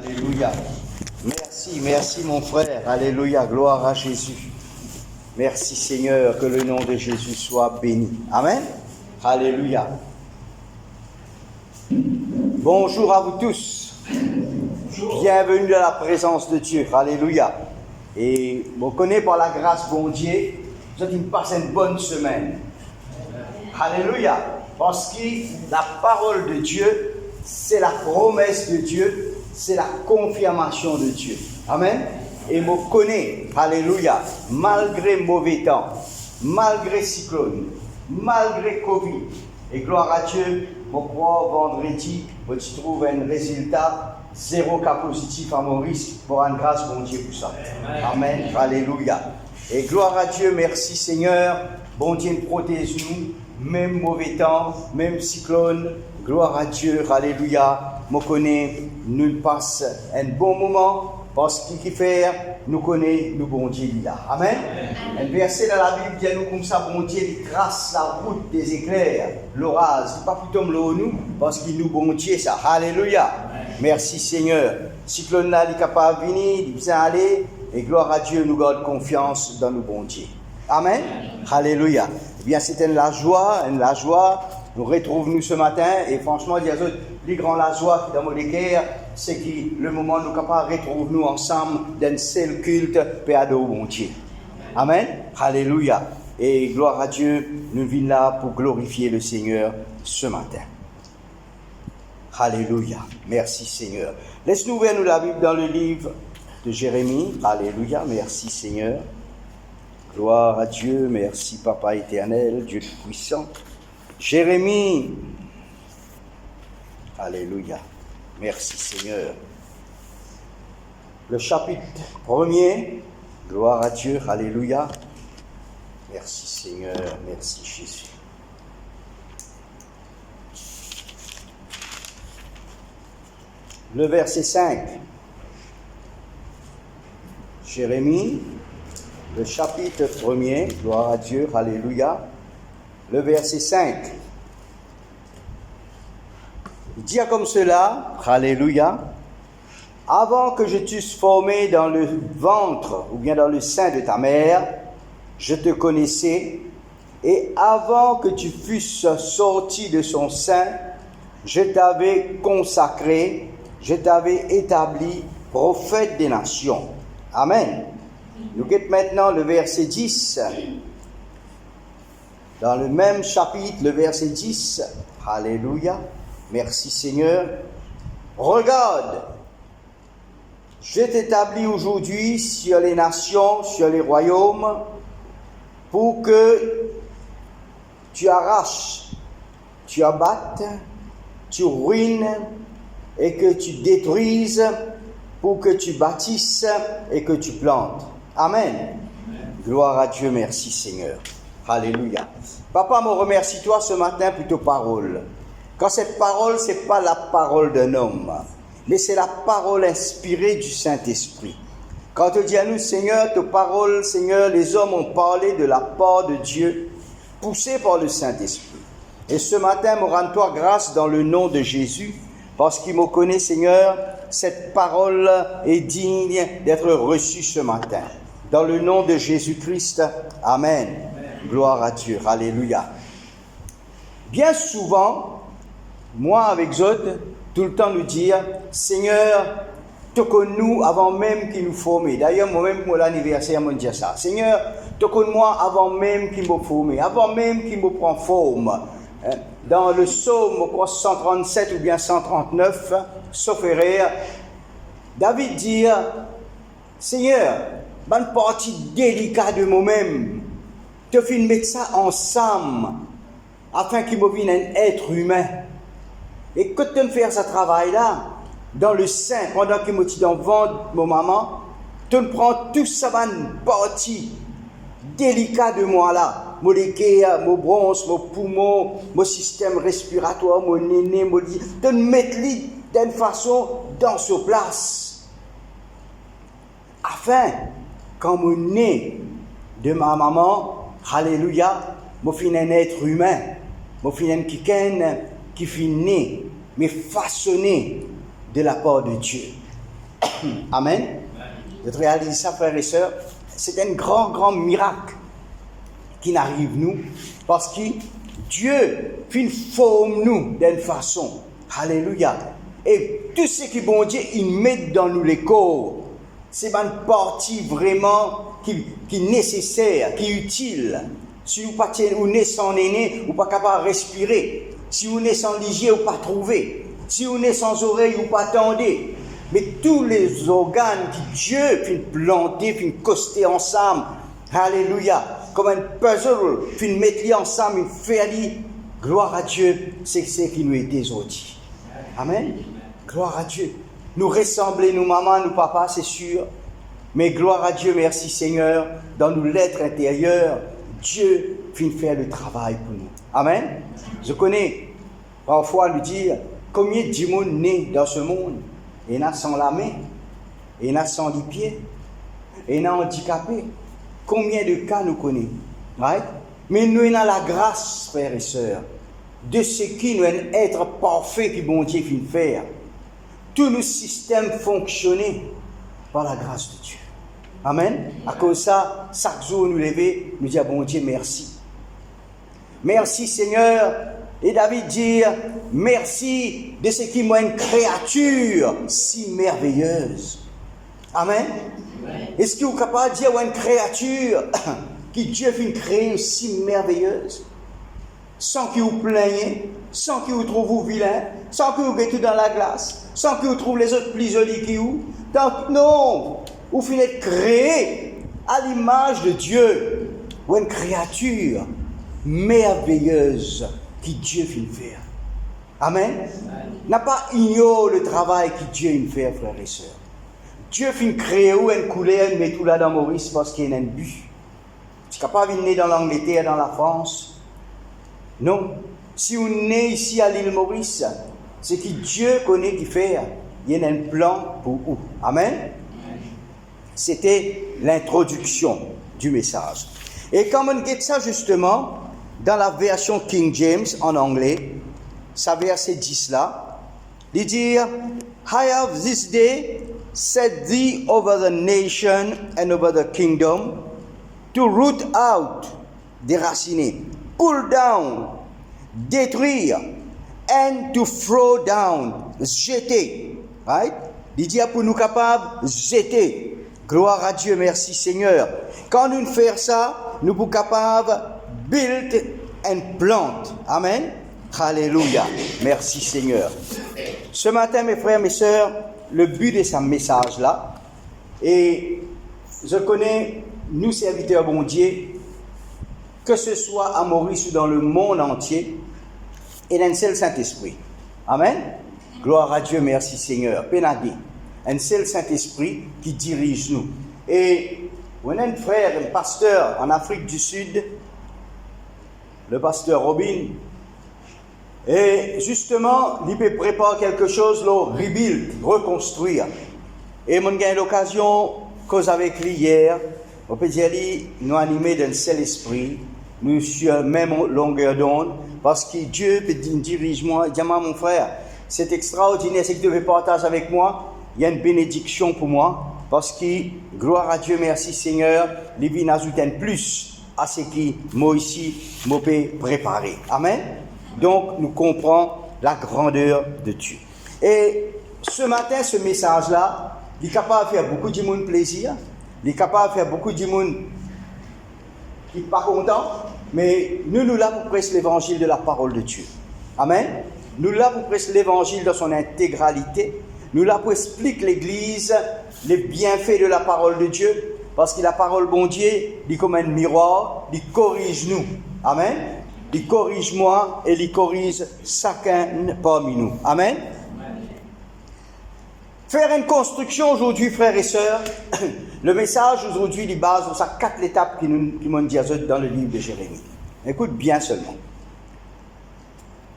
Alléluia. Merci mon frère. Alléluia. Gloire à Jésus. Merci Seigneur, que le nom de Jésus soit béni. Amen. Alléluia. Bonjour à vous tous. Bienvenue dans la présence de Dieu. Alléluia. Et on connaît par la grâce bon Dieu, vous avez passé une bonne semaine. Alléluia. Parce que la parole de Dieu, c'est la promesse de Dieu, c'est la confirmation de Dieu. Amen. Et je connais, alléluia, malgré mauvais temps, malgré cyclone, malgré Covid, et gloire à Dieu, je crois vendredi, tu trouves un résultat, 0 cas positif à Maurice, pour une grâce, bon Dieu, pour ça. Amen. Alléluia. Et gloire à Dieu, merci Seigneur, bon Dieu, protège-nous, même mauvais temps, même cyclone, gloire à Dieu, alléluia. Je connais, nous passe un bon moment, parce qu'il fait, nous connaît, nous bon Dieu là. Amen. Un verset dans la Bible dit nous comme ça, bon Dieu, il trace la route des éclairs, l'orage, il pas plutôt nous, parce qu'il nous bon Dieu ça. Alléluia. Amen. Merci Seigneur. Cyclone là, il est capable de venir, il vient aller, et gloire à Dieu, nous garde confiance dans nous bon Dieu. Amen. Alléluia. Eh bien, c'était la joie. Nous retrouvons-nous ce matin, et franchement, il y a d'autres, les grands la joie dans mon cœur, c'est que le moment où nous sommes capables de retrouver nous ensemble dans un seul culte, paix à Dieu, bon Dieu. Amen. Alléluia. Et gloire à Dieu, nous venons là pour glorifier le Seigneur ce matin. Alléluia. Merci Seigneur. Laisse-nous ouvrir la Bible dans le livre de Jérémie. Alléluia. Merci Seigneur. Gloire à Dieu. Merci Papa éternel, Dieu puissant. Jérémie. Alléluia. Merci Seigneur. Le chapitre 1er. Gloire à Dieu. Alléluia. Merci Seigneur. Merci Jésus. Le verset 5. Jérémie, le chapitre 1er. Gloire à Dieu. Alléluia. Le verset 5. Il dit comme cela, alléluia, avant que je t'eusse formé dans le ventre ou bien dans le sein de ta mère, je te connaissais, et avant que tu fusses sorti de son sein, je t'avais consacré, je t'avais établi prophète des nations. Amen. Nous quittons maintenant le verset 10. Dans le même chapitre, le verset 10, alléluia, merci Seigneur. Regarde, je t'établis aujourd'hui sur les nations, sur les royaumes, pour que tu arraches, tu abattes, tu ruines et que tu détruises, pour que tu bâtisses et que tu plantes. Amen. Gloire à Dieu, merci Seigneur. Alléluia. Papa, me remercie toi ce matin pour tes paroles. Quand cette parole, ce n'est pas la parole d'un homme, mais c'est la parole inspirée du Saint-Esprit. Quand tu dis à nous, Seigneur, tes paroles, Seigneur, les hommes ont parlé de la part de Dieu, poussés par le Saint-Esprit. Et ce matin, me rends-toi grâce dans le nom de Jésus, parce qu'il me connaît, Seigneur, cette parole est digne d'être reçue ce matin. Dans le nom de Jésus-Christ, Amen. Gloire à Dieu, alléluia. Bien souvent, moi avec Zod, tout le temps nous dire, Seigneur, te connais-nous avant même qu'il nous forme. D'ailleurs, moi-même, pour l'anniversaire, je me dis ça. Seigneur, te connais-moi avant même qu'il me forme, avant même qu'il me prend forme. Dans le psaume 137 ou bien 139, sauf erreur, David dit, Seigneur, bonne partie délicate de moi-même, te fais mettre ça ensemble afin qu'il me vienne un être humain. Et que tu me fais ce travail-là, dans le sein, pendant qu'il me dit dans le ventre de mon maman, tu me prends tout ça, une partie délicate de moi là, mon équerre, mon bronze, mon poumon, mon système respiratoire, mon néné, mon dit, tu me mets d'une façon dans sa place. Afin, quand mon nez de ma maman, alléluia, je suis un être humain, je suis un quelqu'un qui finit, mais façonné de la part de Dieu. Amen. Vous réalisez ça, frères et sœurs? C'est un grand, grand miracle qui n'arrive nous, parce que Dieu forme nous d'une façon. Alléluia. Et tout ce qui est bon Dieu, il met dans nous les corps. C'est une partie vraiment qui est nécessaire, qui est utile. Si vous naissez sans aîné, vous n'êtes pas capable de respirer. Si vous naissez sans ligier, vous ne pouvez pas trouver. Si vous naissez sans oreille, vous ne pouvez pas attendre. Mais tous les organes que Dieu fait planter, fait coster ensemble, alléluia, comme un puzzle, fait mettre ensemble, fait aller, gloire à Dieu, c'est ce qui nous est aujourd'hui. Amen. Gloire à Dieu. Nous ressembler, nous maman, nous papa, c'est sûr. Mais gloire à Dieu, merci Seigneur, dans nos lettres intérieures, Dieu fait faire le travail pour nous. Amen. Je connais parfois nous dire combien de monde né dans ce monde. Il y en a sans la main, il y en a sans les pieds, il y en a handicapés. Combien de cas nous connaissons, right? Mais nous avons la grâce, frères et sœurs, de ce qui nous est être parfait que bon Dieu vient faire. Tout nos systèmes fonctionnent par la grâce de Dieu. Amen. À cause de ça, chaque jour nous lever, nous dire bon Dieu merci. Merci Seigneur. Et David dit, merci de ce qui m'a une créature si merveilleuse. Amen. Est-ce que vous êtes capable de dire une créature que Dieu fait créer si merveilleuse, sans que vous plaignez, sans que vous trouvez vilain, sans que vous mettez dans la glace, sans que vous trouvez les autres plus jolis que vous? Donc non, vous finissez de créer à l'image de Dieu une créature merveilleuse que Dieu fait faire. Amen. N'a pas ignoré le travail que Dieu fait, frères et sœurs. Dieu fait créer une couleur, mais tout là dans Maurice parce qu'il y a un but. Tu n'es pas venu dans l'Angleterre, dans la France. Non. Si vous venez ici à l'île Maurice, c'est que Dieu connaît qui fait. Il y a un plan pour vous. Amen. C'était l'introduction du message. Et quand on regarde ça justement, dans la version King James en anglais, sa verset 10 là, il dit I have this day set thee over the nation and over the kingdom to root out, déraciner, pull down, détruire, and to throw down, jeter. Right? Il dit pour nous capables de jeter. Gloire à Dieu, merci Seigneur. Quand nous faisons ça, nous sommes capables de build and plant. Amen. Alléluia. Merci Seigneur. Ce matin, mes frères, mes sœurs, le but de ce message-là, et je connais, nous serviteurs bon Dieu, que ce soit à Maurice ou dans le monde entier, il y a un seul Saint-Esprit. Amen. Gloire à Dieu, merci Seigneur. Pénadé. Un seul Saint-Esprit qui dirige nous. Et on a un frère, un pasteur en Afrique du Sud, le pasteur Robin, et justement, il peut préparer quelque chose, le rebuild, reconstruire. Et mon gars, l'occasion, cause avec lui hier, on peut dire, nous animés d'un seul esprit, nous sur la même longueur d'onde, parce que Dieu peut diriger moi, dis moi mon frère, c'est extraordinaire, c'est que tu veux partager avec moi. Il y a une bénédiction pour moi, parce que, gloire à Dieu, merci Seigneur, les vignes ajoutent un plus à ce qui, moi ici, m'a préparé. Amen. Donc, nous comprenons la grandeur de Dieu. Et ce matin, ce message-là, il est capable de faire beaucoup de monde plaisir, il est capable de faire beaucoup de monde qui n'est pas content, mais nous là pour prêcher l'évangile de la parole de Dieu. Amen. Nous là pour prêcher l'évangile dans son intégralité. Nous là pour expliquer l'Église les bienfaits de la parole de Dieu, parce que la parole bon Dieu, il comme un miroir, il corrige nous. Amen. Il corrige moi et il corrige chacun parmi nous. Amen. Faire une construction aujourd'hui, frères et sœurs, le message aujourd'hui, il base sur 4 étapes qui m'ont dit dans le livre de Jérémie. Écoute bien seulement.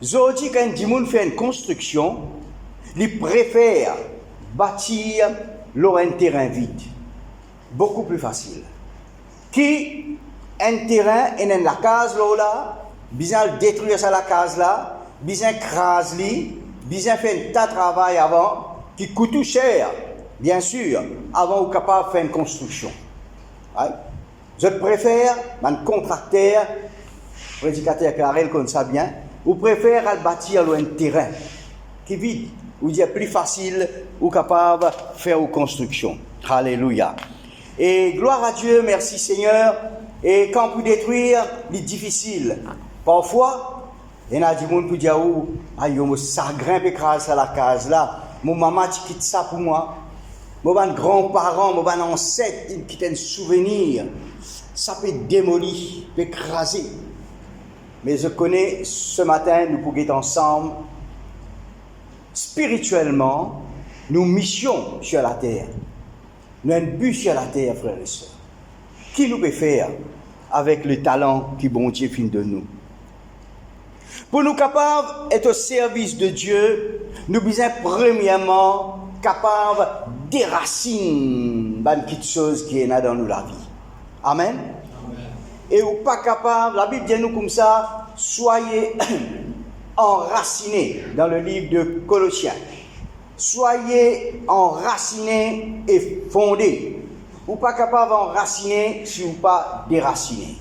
Aujourd'hui, quand quelqu'un fait une construction, il préfère bâtir un terrain vide. Beaucoup plus facile. Qui un terrain et dans la case là, besoin détruire ça la case là, besoin craser, besoin faire un tas de travail avant, qui coûte cher. bien sûr, avant ou capable de faire une construction. Right? Je préfère, un contracteur, prédicateur Karel comme ça bien, ou préfère bâtir un terrain qui est vide, ou dire plus facile, ou capable de faire une construction. Alléluia. Et gloire à Dieu, merci Seigneur. Et quand vous détruire, c'est difficile. Parfois, il y a des gens qui disent, oh, ça grimpe écrase à la case là. Mon maman quitte ça pour moi. Mon grand-parent, mon ancêtre, qui quitte un souvenir. Ça peut démolir, peut écraser. Mais je connais, ce matin, nous pouvons être ensemble. Spirituellement, nous missions sur la terre. Nous avons un but sur la terre, frères et sœurs. Qui nous peut faire avec le talent qui bon Dieu fin de nous? Pour nous capables d'être au service de Dieu, nous sommes premièrement capables de déraciner quelque chose qui est là dans nous la vie. Amen. Et ou pas capable, la Bible dit nous comme ça, soyez enracinés dans le livre de Colossiens. Soyez enracinés et fondés. Ou pas capable d'enraciner si ou pas déraciner.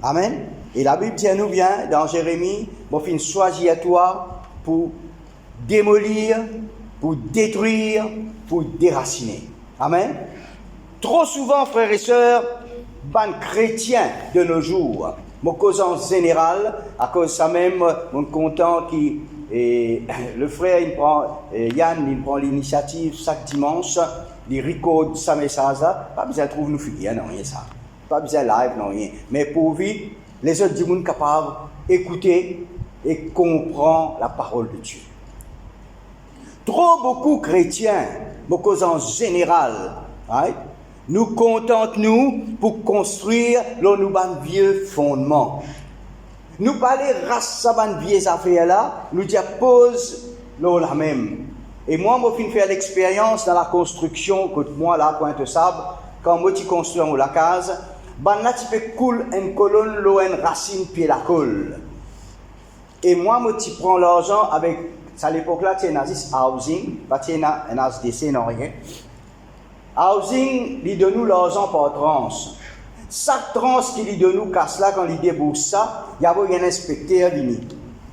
Amen. Et la Bible dit nous bien dans Jérémie, mon fils choisis à toi pour démolir, pour détruire, pour déraciner. Amen. Trop souvent, frères et sœurs, ban chrétiens de nos jours, mon cause en général, à cause de ça même, mon content qui le frère Yann, il prend l'initiative chaque dimanche, il recorde sa message, pas besoin de trouver nous figuer, non rien ça, pas besoin de live, non rien, mais pour vivre, les autres du monde capables d'écouter et comprendre la parole de Dieu. Trop beaucoup chrétiens, beaucoup en général, right? Nous contentons pour construire nos vieux fondements. Nous parler race de vieilles affaires là, nous pose la même. Et moi, je fais l'expérience dans la construction, que moi là, Pointe-Sable, quand moi tu construis la case, là tu peux couler une colonne, l'eau, une racine, puis la colle. Et moi, tu prends l'argent avec, à l'époque là, tu as un housing, pas tu as un HDC, non rien. Housing, il donne nous l'argent par tranche. Chaque tranche qu'il donne nous casse là, quand il débourse ça, il y a un inspecteur venu.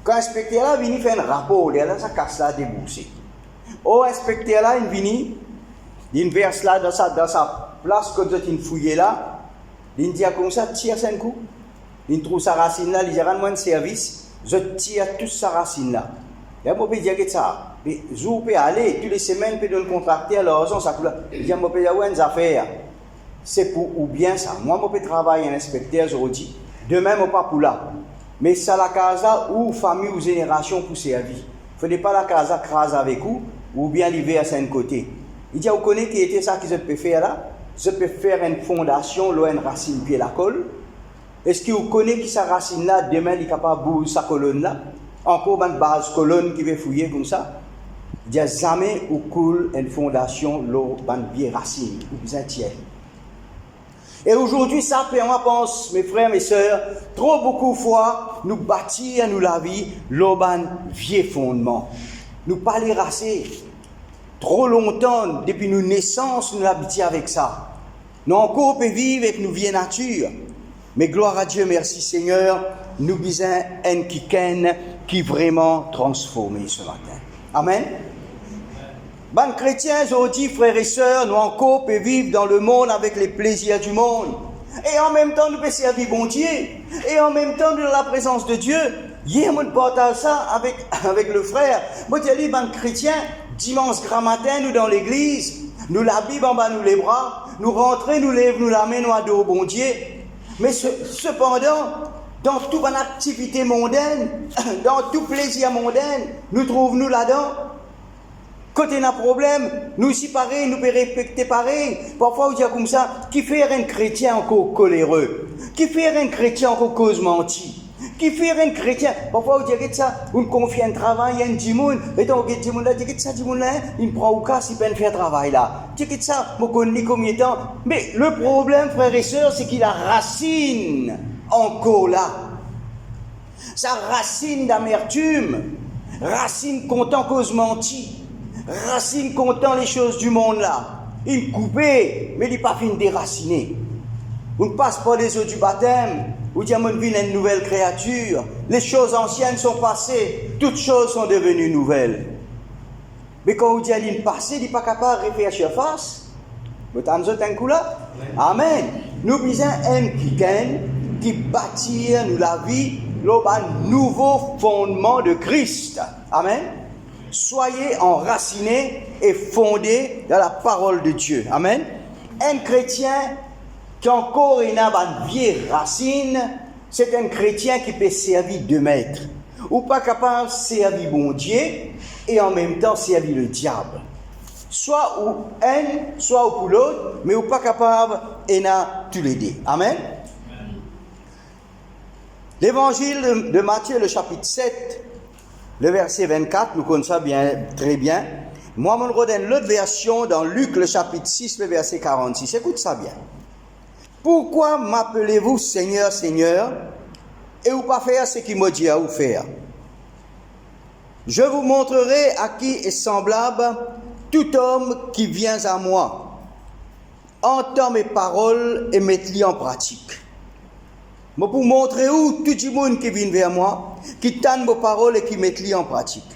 Quand l'inspecteur là vient faire un rapport, il y a ça casse là déboursé. Au inspecteur là, il vient, il verse là dans sa place, quand il fouille là, il dit comme ça, tire 5 coups. Il trouve sa racine là, il dit rends-moi un service, je tire toute sa racine là. Et moi, je dis ça. Mais je peux aller, toutes les semaines, je peux contracter à l'argent, ça coule. Je dis, je peux avoir une affaire. C'est pour ou bien ça. Moi, je peux travailler un inspecteur, je dis. Demain, je ne peux pas pour là. Mais c'est la casa ou famille ou génération pour servir. Il ne faut pas la casa crase avec vous, ou bien l'hiver à un côté. Il dit, vous connaissez qui était ça que je peux faire là? Je peux faire une fondation, une racine, puis la colle. Est-ce que vous connaissez qui sa racine là, demain, il est capable de bouger sa colonne là? Encore une base colonne qui va fouiller comme ça. Il n'y a jamais où coule une fondation, l'eau, une vieille racine, ou bien tiers. Et aujourd'hui, ça fait, moi, pense, mes frères, mes sœurs, trop beaucoup de fois, nous bâtir, nous la vie, l'eau, vieux fondement. Nous pas les racer. Trop longtemps, depuis nos naissances, nous l'habitons avec ça. Nous encore peut vivre avec nos vieilles natures. Mais gloire à Dieu, merci Seigneur, nous bisons un qui vraiment transformé ce matin. Amen. Ban chrétiens aujourd'hui, frères et sœurs, nous encore peut vivre dans le monde avec les plaisirs du monde. Et en même temps, nous pouvons servir bon Dieu. Et en même temps, dans la présence de Dieu. Hier, je partage ça avec le frère. Moi, je dis, ban chrétiens, dimanche grand matin, nous dans l'église, nous la Bible en bas, nous les bras, nous rentrons, nous lèvons, nous la main, nous adorons bon Dieu. Mais cependant, dans toute une activité mondaine, dans tout plaisir mondain, nous trouvons-nous là-dedans. Quand il y a un problème, nous ici pareil, nous pouvons respecter pareil. Parfois, on dit comme ça, qui fait un chrétien encore coléreux? Qui fait un chrétien encore cause menti? Qui fait un chrétien? Parfois, on dit ça, on confie un travail, il y a un dimoun, et donc, il y a un dit ça, il prend au cas, il peut faire travail là. Tu dis ça, je connais combien de temps. Mais le problème, frères et sœurs, c'est qu'il a racine encore là. Sa racine d'amertume, racine content cause menti. Racine content les choses du monde là. Il coupé, mais il n'est pas fini déraciné. On ne passe pas les eaux du baptême, où dit mon vie une nouvelle créature. Les choses anciennes sont passées, toutes choses sont devenues nouvelles. Mais quand on dit à l'île passée, il n'est pas capable de refaire surface. Vous avez un coup là? Amen. Nous besoin un qui bâtit nous la vie, un nouveau fondement de Christ. Amen. Soyez enracinés et fondés dans la parole de Dieu. Amen. Un chrétien qui encore une vieille racine, c'est un chrétien qui peut servir deux maîtres. Ou pas capable de servir bon Dieu et en même temps servir le diable. Soit ou un, soit ou pour l'autre, mais ou pas capable et n'a tous les deux. Amen. L'évangile de Matthieu, le chapitre 7, le verset 24, nous connaissons ça bien, très bien. Moi, je redonne l'autre version dans Luc, le chapitre 6, le verset 46. Écoute ça bien. Pourquoi m'appelez-vous Seigneur, Seigneur, et vous pas faire ce qu'il m'a dit à vous faire? Je vous montrerai à qui est semblable tout homme qui vient à moi, entend mes paroles et met-les en pratique. Moi, pour montrer où tout le monde qui vient vers moi, qui tente mes paroles et qui met-les en pratique.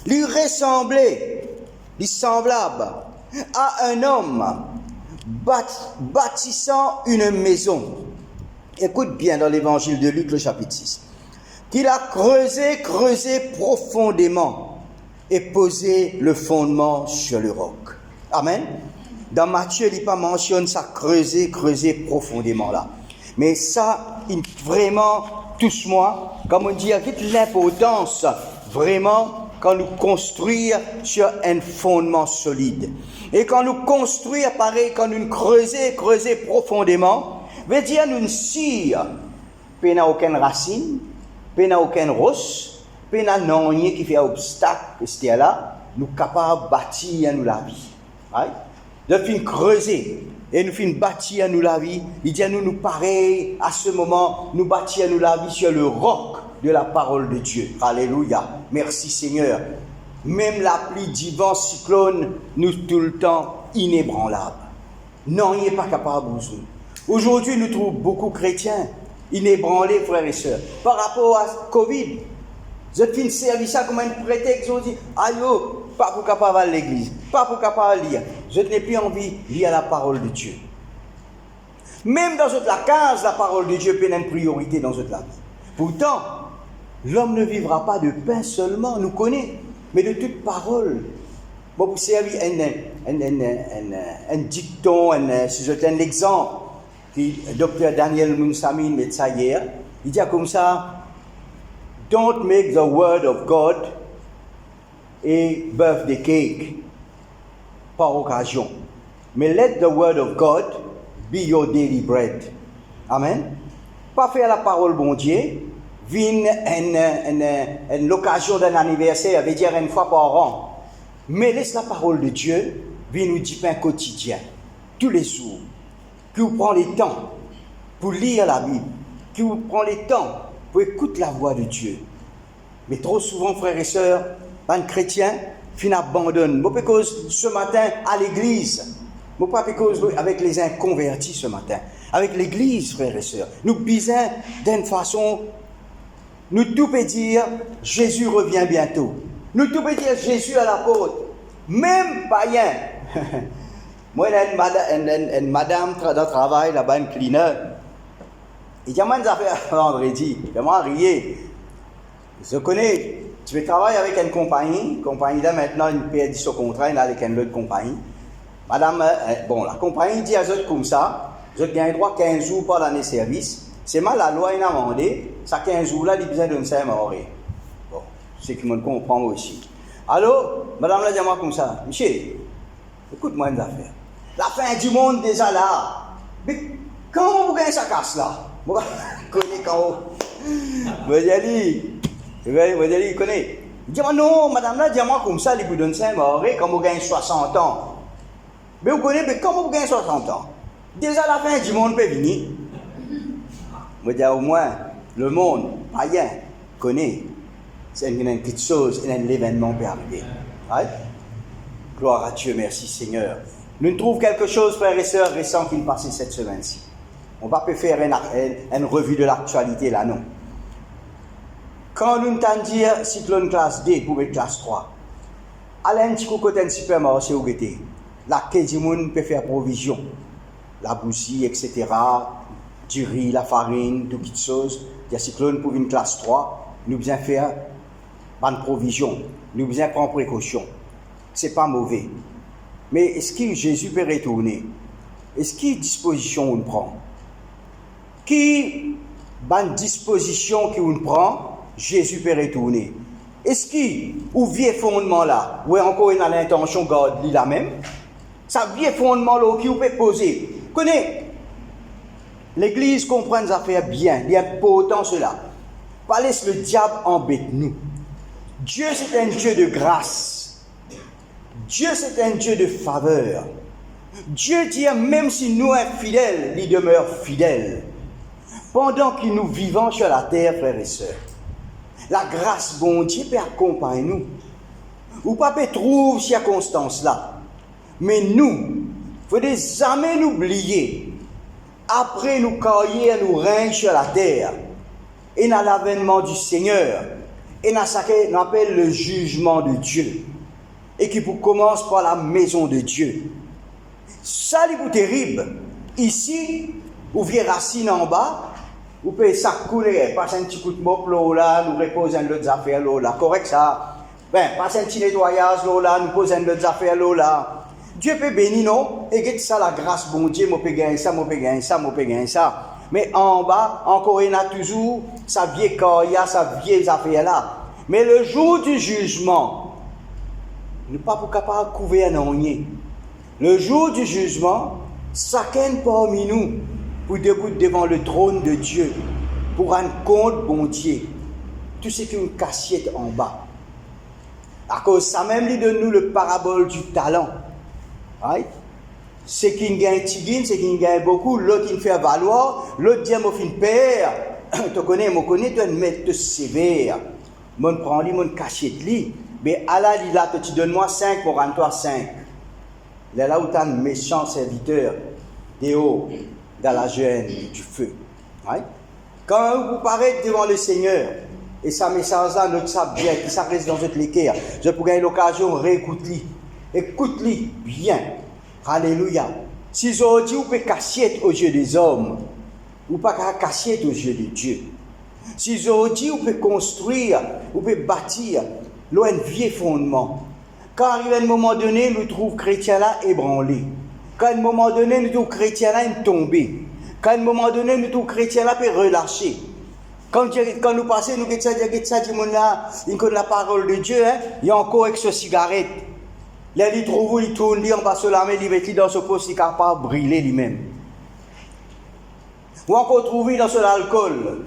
Lui ressembler, lui semblable à un homme bâtissant une maison. Écoute bien dans l'évangile de Luc, le chapitre 6. Qu'il a creusé profondément et posé le fondement sur le roc. Amen. Dans Matthieu, il n'est pas mentionné ça, creuser profondément là. Mais ça, vraiment, tous moi, comme on dit, l'importance, vraiment, quand nous construisons sur un fondement solide. Et quand nous construisons, pareil, quand nous creuser profondément, veut dire nous cire, puis n'a aucune racine, puis n'a aucune roche, puis n'a rien qui fait obstacle, c'est là, nous capables de bâtir nous la vie. Right? De fin creuser et nous fin bâtir nous la vie. Il dit à nous pareil, à ce moment, nous bâtir nous la vie sur le roc de la parole de Dieu. Alléluia. Merci Seigneur. Même la pluie d'hiver cyclone, nous tout le temps inébranlable. Non, il n'est pas capable de nous. Aujourd'hui, nous trouvons beaucoup de chrétiens inébranlés, frères et sœurs. Par rapport à Covid, vous êtes fait servir ça comme un prétexte. Vous dites, aïe, pas pour capable à l'église, pas pour capable à lire. Je n'ai plus envie de lire la parole de Dieu. Même dans la case, la parole de Dieu peut être une priorité dans notre vie. Pourtant, l'homme ne vivra pas de pain seulement, nous connaissons, mais de toute parole. Bon, vous servir un dicton, si je donne l'exemple, que Dr. Daniel Mounsamin, médecin hier, il dit comme ça, don't make the word of God a birthday cake, par occasion. Mais let the word of God be your daily bread. Amen. Pas faire la parole bon Dieu, vine l'occasion d'un anniversaire, veut dire une fois par an. Mais laisse la parole de Dieu, vine nous dire un quotidien, tous les jours, qui vous prend le temps pour lire la Bible, qui vous prend le temps pour écouter la voix de Dieu. Mais trop souvent, frères et sœurs, un chrétien abandonne. Moi, parce que ce matin, à l'église, moi, pas parce que avec les inconvertis ce matin, avec l'église, frères et sœurs, nous bisons d'une façon, nous tout peut dire, Jésus revient bientôt. Nous tout peut dire, Jésus à la porte. Même païen. Moi, une madame dans le travail, là-bas, une cleaner. Il dit, moi, une affaire vendredi. Il m'a rié. Je connais. Tu veux travailler avec une compagnie là maintenant, une perdu son contrat, il a avec une autre compagnie. Madame, la compagnie dit à eux comme ça, je gagne droit 15 jours par l'année de service. C'est mal la loi, il a demandé, ça 15 jours là, il a besoin de me faire mourir. Bon, c'est qui me comprend aussi. Alors, madame là dit à moi comme ça, monsieur, écoute-moi une affaire. La fin du monde déjà là. Mais comment vous gagnez sa casse là? Moi, je connais quand vous il connaît. Il dit, non, madame là, dis-moi comme ça, il vous donne 5 morts, quand vous gagnez 60 ans. Mais vous connaissez, mais comment vous gagnez 60 ans? Déjà la fin du monde peut venir. Je dis, au moins, le monde, païen, connaît. C'est une petite chose, un événement peut arriver. Right? Gloire à Dieu, merci Seigneur. Nous trouvons quelque chose, frères et sœurs, récent qui nous passait cette semaine-ci. On va pas faire une revue de l'actualité là, non. Quand nous entendons dire cyclone classe D pour mettre classe 3, allez un petit côté un supermarché où était. Là, quel monde peut faire provision. La bougie, etc. Du riz, la farine, toutes les choses. Il y a cyclone pour une classe 3. Nous devons faire bonne provision. Nous devons prendre précaution. C'est pas mauvais. Mais est-ce que Jésus peut retourner? Est-ce qu'il y a disposition on prend? Qui bonne disposition qu'on prend, Jésus peut retourner? Est-ce qu'il ou vieux fondement là, ou encore il a l'intention de garder la même? Ça vieux fondement là qui vous peut poser. Connais, l'Église comprend les affaires bien, il est important cela. Pas laisse le diable embêter nous. Dieu c'est un Dieu de grâce. Dieu c'est un Dieu de faveur. Dieu dit même si nous sommes fidèles, il demeure fidèle. Pendant que nous vivons sur la terre, frères et sœurs, la grâce bon Dieu peut accompagner nous. Ou pas peut trouver ces circonstances-là. Mais nous, il faut jamais l'oublier. Après nous carrières, nous règne sur la terre. Et dans l'avènement du Seigneur. Et dans ce qu'on appelle le jugement de Dieu. Et qui commence par la maison de Dieu. Ça, c'est terrible. Ici, vous voyez racine en bas, vous pouvez s'accouler, passer un petit coup de mop là, nous reposer un autre affaire là, correct ça? Ben, passer un petit nettoyage là, nous poser un autre affaire là. Dieu peut bénir, non? Et que ça, la grâce, bon Dieu, moi, peut gagner ça, moi, peut gagner ça, moi, peut gagner ça. Mais en bas, encore, il y a toujours sa vieille carrière, sa vieille affaire là. Mais le jour du jugement, nous ne sommes pas capables de couvrir un oignon. Le jour du jugement, chacun parmi nous, pour debout devant le trône de Dieu, pour rendre compte, bon Dieu, tout ce qui est une cassiette en bas. À cause de ça même, il donne nous le parabole du talent. Right? C'est qui gagne tigine, c'est qui gagne beaucoup, l'autre qui fait valoir, l'autre dit, moi, fin père, tu connais, tu es un maître sévère. Moi, je prends lui, mon cachette lui, mais à la là, tu donnes moi 5 pour rendre toi 5. Là où tu as un méchant serviteur, des hauts, dans la gêne du feu. Right? Quand vous paraissez devant le Seigneur, et sa message là, notre sabre bien, qui s'arrête dans votre équerre, je pourrais avoir l'occasion de réécouter. Écoute-le bien. Alléluia. Si aujourd'hui vous pouvez cacher aux yeux des hommes, ou pas cacher aux yeux de Dieu. Si aujourd'hui vous pouvez construire, vous pouvez bâtir, loin de vieux fondements. Quand arrive un moment donné, nous trouvons chrétiens là ébranlés. Quand à un moment donné, nous trouvons chrétiens là tombés. Quand à un moment donné, nous trouvons chrétiens là relâchés. Quand nous passons, nous disons, il connaît la parole de Dieu, hein, il y a encore avec ce cigarette. Là, il trouve, il tourne, il passe la main, il met dans ce poste, il est capable de brûler lui-même. Ou encore trouve dans ce l'alcool.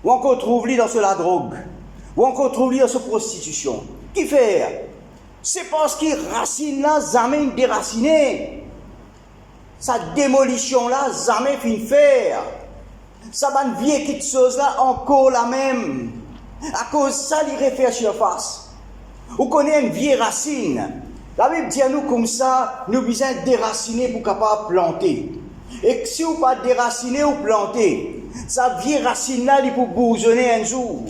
Ou encore trouve dans ce la drogue. Ou encore trouve dans ce prostitution. Qui fait? C'est parce qu'il racine là, jamais déraciné. Sa démolition là, jamais fin faire. Ça va une vieille petite chose là, encore la même. À cause de ça, il réfère surface. Vous connaissez une vieille racine. La Bible dit à nous comme ça, nous besoin déraciner pour capable planter. Et si vous pas déraciner ou planter, sa vieille racine là, il peut bourgeonner un jour.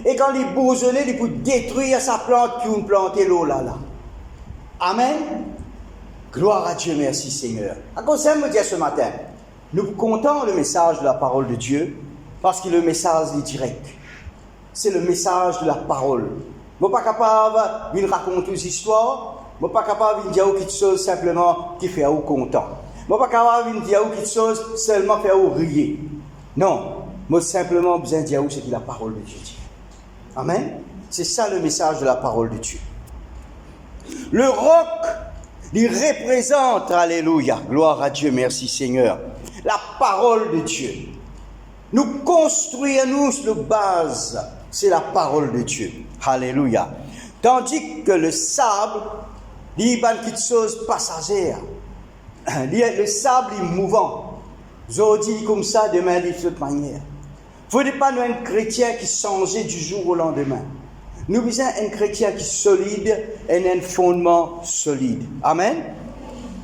Et quand il bourgeonne, il peut détruire sa plante qui vous plantez l'eau là. Amen. Gloire à Dieu, merci Seigneur. À cause de ça, me dire ce matin, nous comptons le message de la parole de Dieu, parce que le message est direct. C'est le message de la parole. Je ne suis pas capable de raconter des histoires, je ne suis pas capable de dire quelque chose simplement qui fait vous content. Je ne suis pas capable de dire quelque chose seulement faire vous rire. Non, moi simplement besoin de dire ce que la parole de Dieu dit. Amen. C'est ça le message de la parole de Dieu. Le roc, il représente, alléluia, gloire à Dieu, merci Seigneur, la parole de Dieu. Nous construisons la base, c'est la parole de Dieu. Alléluia. Tandis que le sable, il y a une chose passagère. Le sable est mouvant. Aujourd'hui, comme ça, demain, il est de toute manière. Il ne faut pas nous être chrétiens qui changeait du jour au lendemain. Nous besoin un chrétien qui est solide et un fondement solide. Amen.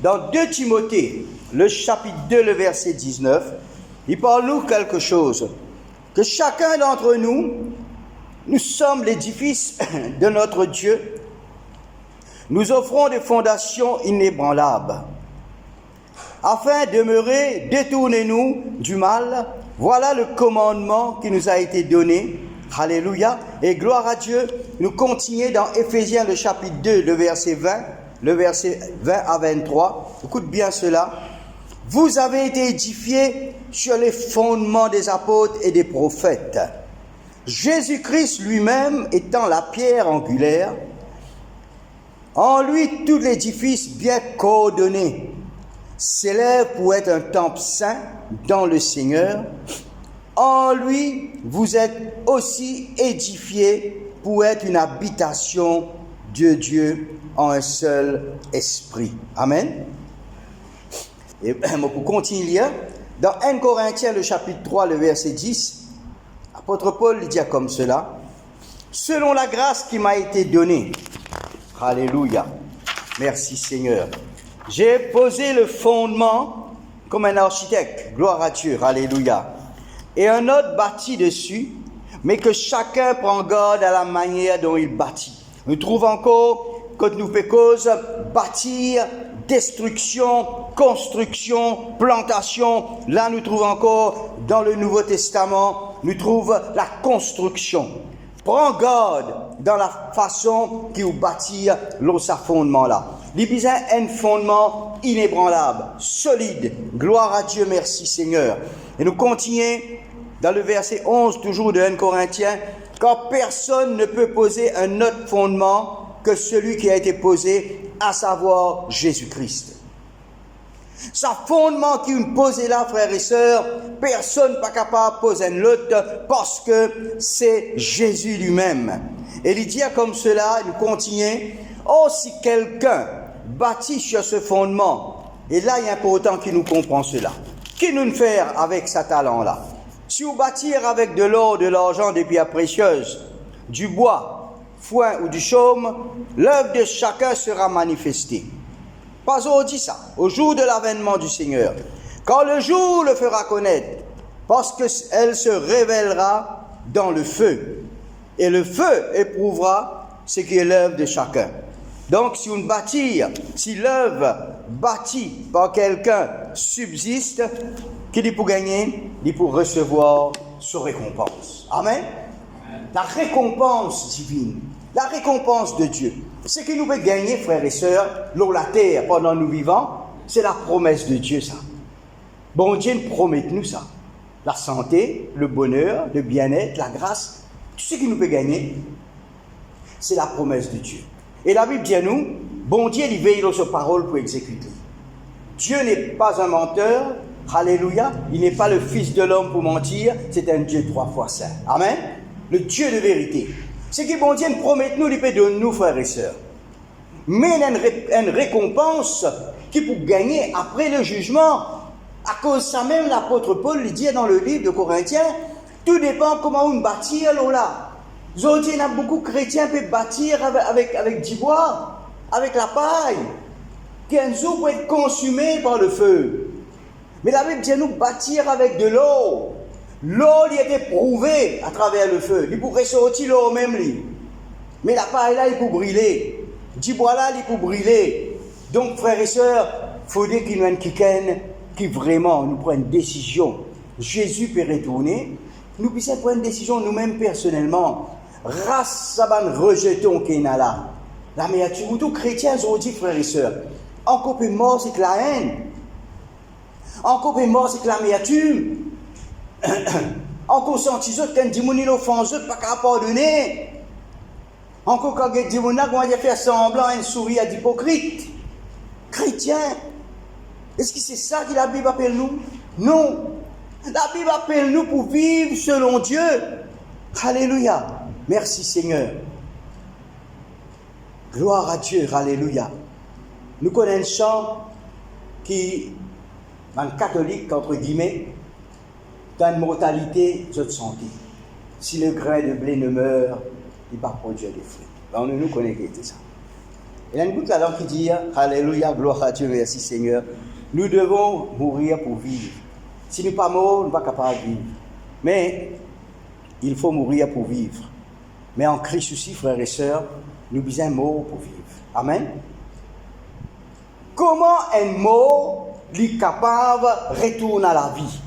Dans 2 Timothée, le chapitre 2, le verset 19, il parle nous quelque chose. Que chacun d'entre nous, nous sommes l'édifice de notre Dieu. Nous offrons des fondations inébranlables. Afin de demeurer, détournez-nous du mal. Voilà le commandement qui nous a été donné. Alléluia. Et gloire à Dieu. Nous continuons dans Éphésiens, le chapitre 2, le verset 20 à 23. Écoute bien cela. Vous avez été édifiés sur les fondements des apôtres et des prophètes. Jésus-Christ lui-même étant la pierre angulaire, en lui tout l'édifice bien coordonné s'élève pour être un temple saint dans le Seigneur. En lui, vous êtes aussi édifiés pour être une habitation de Dieu en un seul esprit. Amen. Et pour continuer, dans 1 Corinthiens, le chapitre 3, le verset 10, l'apôtre Paul dit comme cela. Selon la grâce qui m'a été donnée, alléluia, merci Seigneur, j'ai posé le fondement comme un architecte, gloire à Dieu, alléluia, et un autre bâtit dessus, mais que chacun prend garde à la manière dont il bâtit. Nous trouvons encore, quand nous faisons cause, bâtir, destruction, construction, plantation. Là, nous trouvons encore, dans le Nouveau Testament, nous trouvons la construction. Prends garde dans la façon qu'il bâtit ce fondement-là. Il y a un fondement inébranlable, solide. Gloire à Dieu, merci Seigneur. Et nous continuons dans le verset 11, toujours de 1 Corinthiens, car personne ne peut poser un autre fondement que celui qui a été posé, à savoir Jésus-Christ. Ce fondement qui est posé là, frères et sœurs, personne n'est pas capable de poser un autre parce que c'est Jésus lui-même. Et il dit comme cela, nous continuons, oh si quelqu'un bâtit sur ce fondement, et là il est important qu'il nous comprenne cela. Qu'est-ce que nous faire avec ce talent-là? Si vous bâtir avec de l'or, de l'argent, des pierres précieuses, du bois, foin ou du chaume, l'œuvre de chacun sera manifestée. Pas au dit ça, au jour de l'avènement du Seigneur. Quand le jour le fera connaître, parce qu'elle se révélera dans le feu. Et le feu éprouvera ce qui est l'œuvre de chacun. Donc, si on bâtit, si l'œuvre bâtie par quelqu'un subsiste, qu'il est pour gagner, il est pour recevoir sa récompense. Amen. La récompense divine, la récompense de Dieu. Ce qui nous peut gagner, frères et sœurs, l'eau, la terre, pendant nous vivants, c'est la promesse de Dieu, ça. Bon Dieu nous promet nous ça. La santé, le bonheur, le bien-être, la grâce, tout ce qui nous peut gagner, c'est la promesse de Dieu. Et la Bible dit à nous, bon Dieu, il veille sur parole pour exécuter. Dieu n'est pas un menteur, alléluia, il n'est pas le fils de l'homme pour mentir, c'est un Dieu 3 fois saint. Amen. Le Dieu de vérité. Ce que bon Dieu nous promet, nous, il peut donner nous, frères et sœurs. Mais il y a une récompense qui peut gagner après le jugement. À cause de ça même, l'apôtre Paul lui dit dans le livre de Corinthiens, tout dépend comment on bâtit là. Aujourd'hui, il y a beaucoup de chrétiens qui peuvent bâtir avec du bois, avec la paille, qui un jour peut être consumé par le feu. Mais la Bible dit nous bâtir avec de l'eau. L'eau, il est éprouvée à travers le feu. Il pourrait sortir l'eau même. Mais la paille là, il peut brûler. Du bois là, il peut brûler. Donc, frères et sœurs, il faudrait qu'il y ait quelqu'un qui vraiment nous prenne une décision. Jésus peut retourner. Nous puissions prendre une décision nous-mêmes personnellement. Race, ça va rejetons qu'il y a là. La méature, tout chrétien aujourd'hui, frères et sœurs, encore plus mort, c'est que la haine. Encore plus mort, c'est que la méature. Encore senti autres quand dit mon offense pas capable pardonner. Encore quand dit mon on va faire semblant un sourire d'hypocrite. Chrétien. Est-ce que c'est ça que la Bible appelle nous? Non. La Bible appelle nous pour vivre selon Dieu. Alléluia. Merci Seigneur. Gloire à Dieu. Alléluia. Nous connaissons un chant qui, un catholique, entre guillemets, dans une mortalité, je te sentis. Si le grain de blé ne meurt il va produire des fruits. On nous connaît qui était ça. Il y a une boucle alors qui dit, Alléluia, gloire à Dieu, merci Seigneur. Nous devons mourir pour vivre. Si nous ne sommes pas morts, nous ne sommes pas capables de vivre. Mais il faut mourir pour vivre. Mais en Christ aussi, frères et sœurs, nous sommes morts pour vivre. Amen. Comment un mort est capable de retourner à la vie?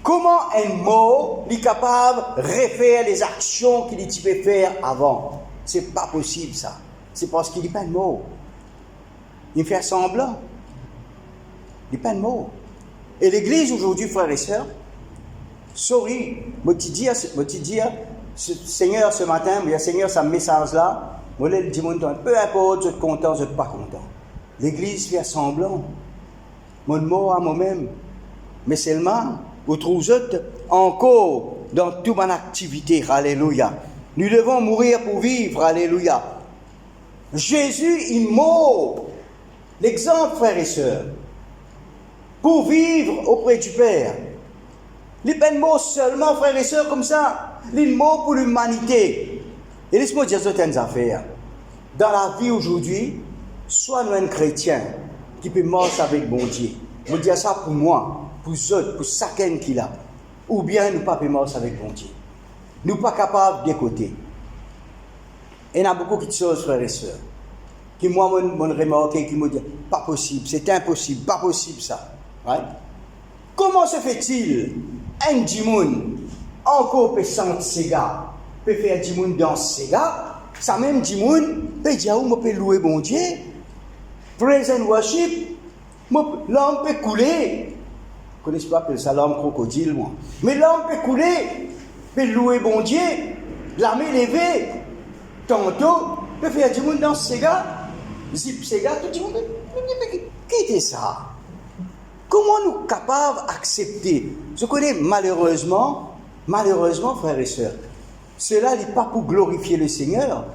Comment un mort est capable de refaire les actions qu'il devait faire avant? C'est pas possible ça. C'est parce qu'il n'est pas mort. Il fait semblant. Il n'est pas mort. Et l'Église aujourd'hui, frères et sœurs, sorry, je te dis, Seigneur, ce matin, Seigneur, ce message-là, je vais dire, peu importe, je suis content, je ne suis pas content. L'Église fait semblant. Je suis mort à moi-même. Mais seulement, vous trouvez encore dans toute mon activité. Alléluia. Nous devons mourir pour vivre. Alléluia. Jésus, il mort. L'exemple, frères et sœurs, pour vivre auprès du Père. Il n'est pas mort seulement, frères et sœurs, comme ça. Il est mort pour l'humanité. Et laisse-moi dire certaines affaires. Dans la vie aujourd'hui, soit nous un chrétien qui peut mourir avec bon Dieu. Je dis ça pour moi, pour eux, pour chacun qui l'a. Ou bien nous ne pouvons pas mourir avec bon Dieu. Nous ne sommes pas capables d'écouter. Et il y a beaucoup de choses, frères et sœurs, qui moi m'ont remarqué, qui m'ont dit, pas possible, c'est impossible, pas possible ça. Right? Comment se fait-il un dimoun encore peut sentir Sega, peut faire dimoun dans Sega, ça même dimoun peut dire où peut louer bon Dieu, praise and worship, l'homme peut couler. Je ne connais pas que ça l'homme crocodile moi, mais l'homme peut couler, peut louer bon Dieu, la main levée, tantôt peut faire dimoun dans Sega, zip Sega, tout le monde. Qui était ça? Comment nous sommes capables d'accepter? Je connais malheureusement, frères et sœurs, cela n'est pas pour glorifier le Seigneur,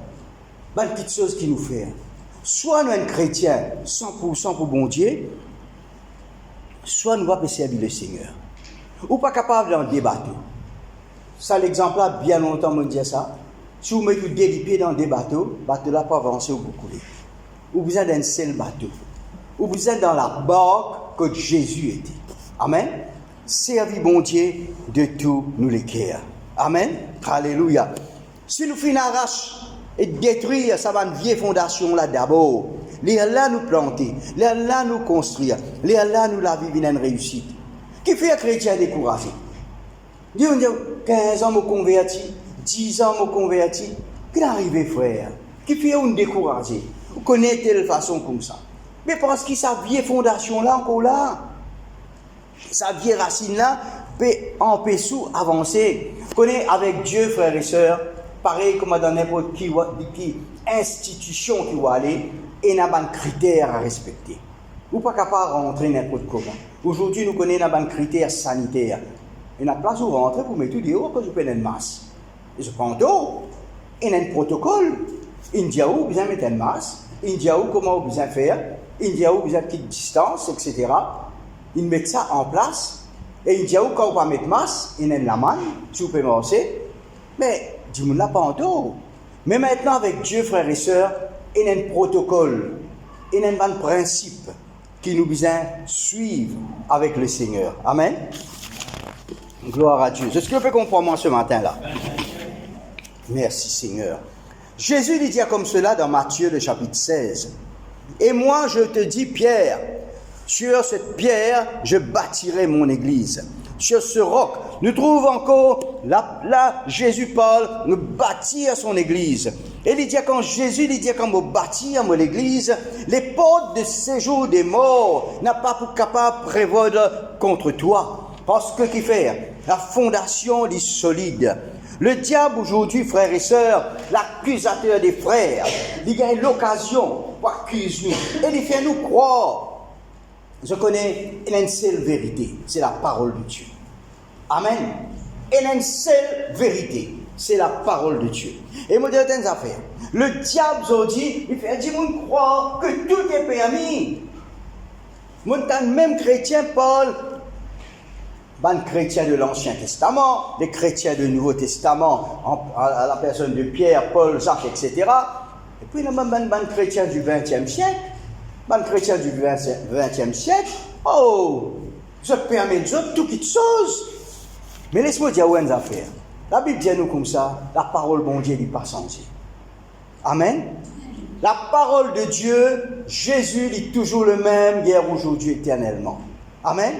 mais une petite chose qu'il nous fait. Soit nous sommes chrétiens 100% pour bon Dieu, soit nous ne servir le Seigneur. Ou pas capable d'en débattre. Ça, l'exemple là, bien longtemps, on dit ça. Si vous mettez des pieds dans des bateaux, le bateau là pas avancer ou vous couler. Ou vous êtes dans un seul bateau. Ou vous êtes dans la barque que Jésus était. Amen. Servis bon Dieu de tous nous les cœurs. Amen. Alléluia. Si nous finissons arracher et détruire sa vieille fondation là d'abord, les là nous planter, les là nous construire, les là nous la vivre une réussite. Qui fait un chrétien découragé? Dieu 15 ans me converti, 10 ans me converti. Qu'est-ce qui arrive, frère? Qui fait un découragé? Vous connaissez telle façon comme ça. Mais parce que sa vieille fondation là, encore là, sa vieille racine là, peut empêcher d'avancer. Vous connaissez avec Dieu, frères et sœurs, pareil comme dans n'importe qui institution qui va aller, et il y a des critères à respecter. Vous n'êtes pas capable de rentrer n'importe comment. Aujourd'hui, nous connaissons des critères sanitaires. Il y a une place où rentrer pour mettre tout dehors que je prenne une masse. Et je prends d'eau, il y a un protocole. Il dit où vous mettre une masse, il dit où comment vous faire. Il dit où vous avez petite distance, etc. Ils mettent ça en place. Et il dit où quand on va mettre masse, il y a la main, si vous pouvez marcher. Mais, dis-moi là pas en tout. Mais maintenant, avec Dieu, frères et sœurs, il y a un protocole, il y a un principe qui nous besoin suivre avec le Seigneur. Amen. Gloire à Dieu. C'est ce que je peux comprendre moi ce matin-là. Merci Seigneur. Jésus lui dit comme cela dans Matthieu, le chapitre 16. Et moi, je te dis, Pierre, sur cette pierre, je bâtirai mon église. Sur ce roc, nous trouvons encore, là, Jésus parle, nous bâtir son église. Et il dit, quand Jésus lui dit, quand nous bâtir mon église, les portes de séjour des morts n'a pas pour capable de prévaloir contre toi. Parce que qui fait? La fondation est solide. Le diable aujourd'hui, frères et sœurs, l'accusateur des frères, il gagne l'occasion pour accuser nous. Et il fait nous croire. Je connais une seule vérité, c'est la parole de Dieu. Amen. Et une seule vérité, c'est la parole de Dieu. Et moi, je dis une affaire. Le diable aujourd'hui, il fait dire nous croire que tout est permis. Moi, même chrétien, Paul, les chrétiens de l'Ancien Testament, les chrétiens du Nouveau Testament, à la personne de Pierre, Paul, Jacques, etc. Et puis, il y a les chrétiens du XXe siècle. Les chrétiens du XXe siècle, oh, je permets de tout quelque chose. Mais laisse-moi dire une affaire. La Bible dit nous comme ça, la parole bon Dieu n'est pas changée. Amen. La parole de Dieu, Jésus est toujours le même, hier, aujourd'hui, éternellement. Amen.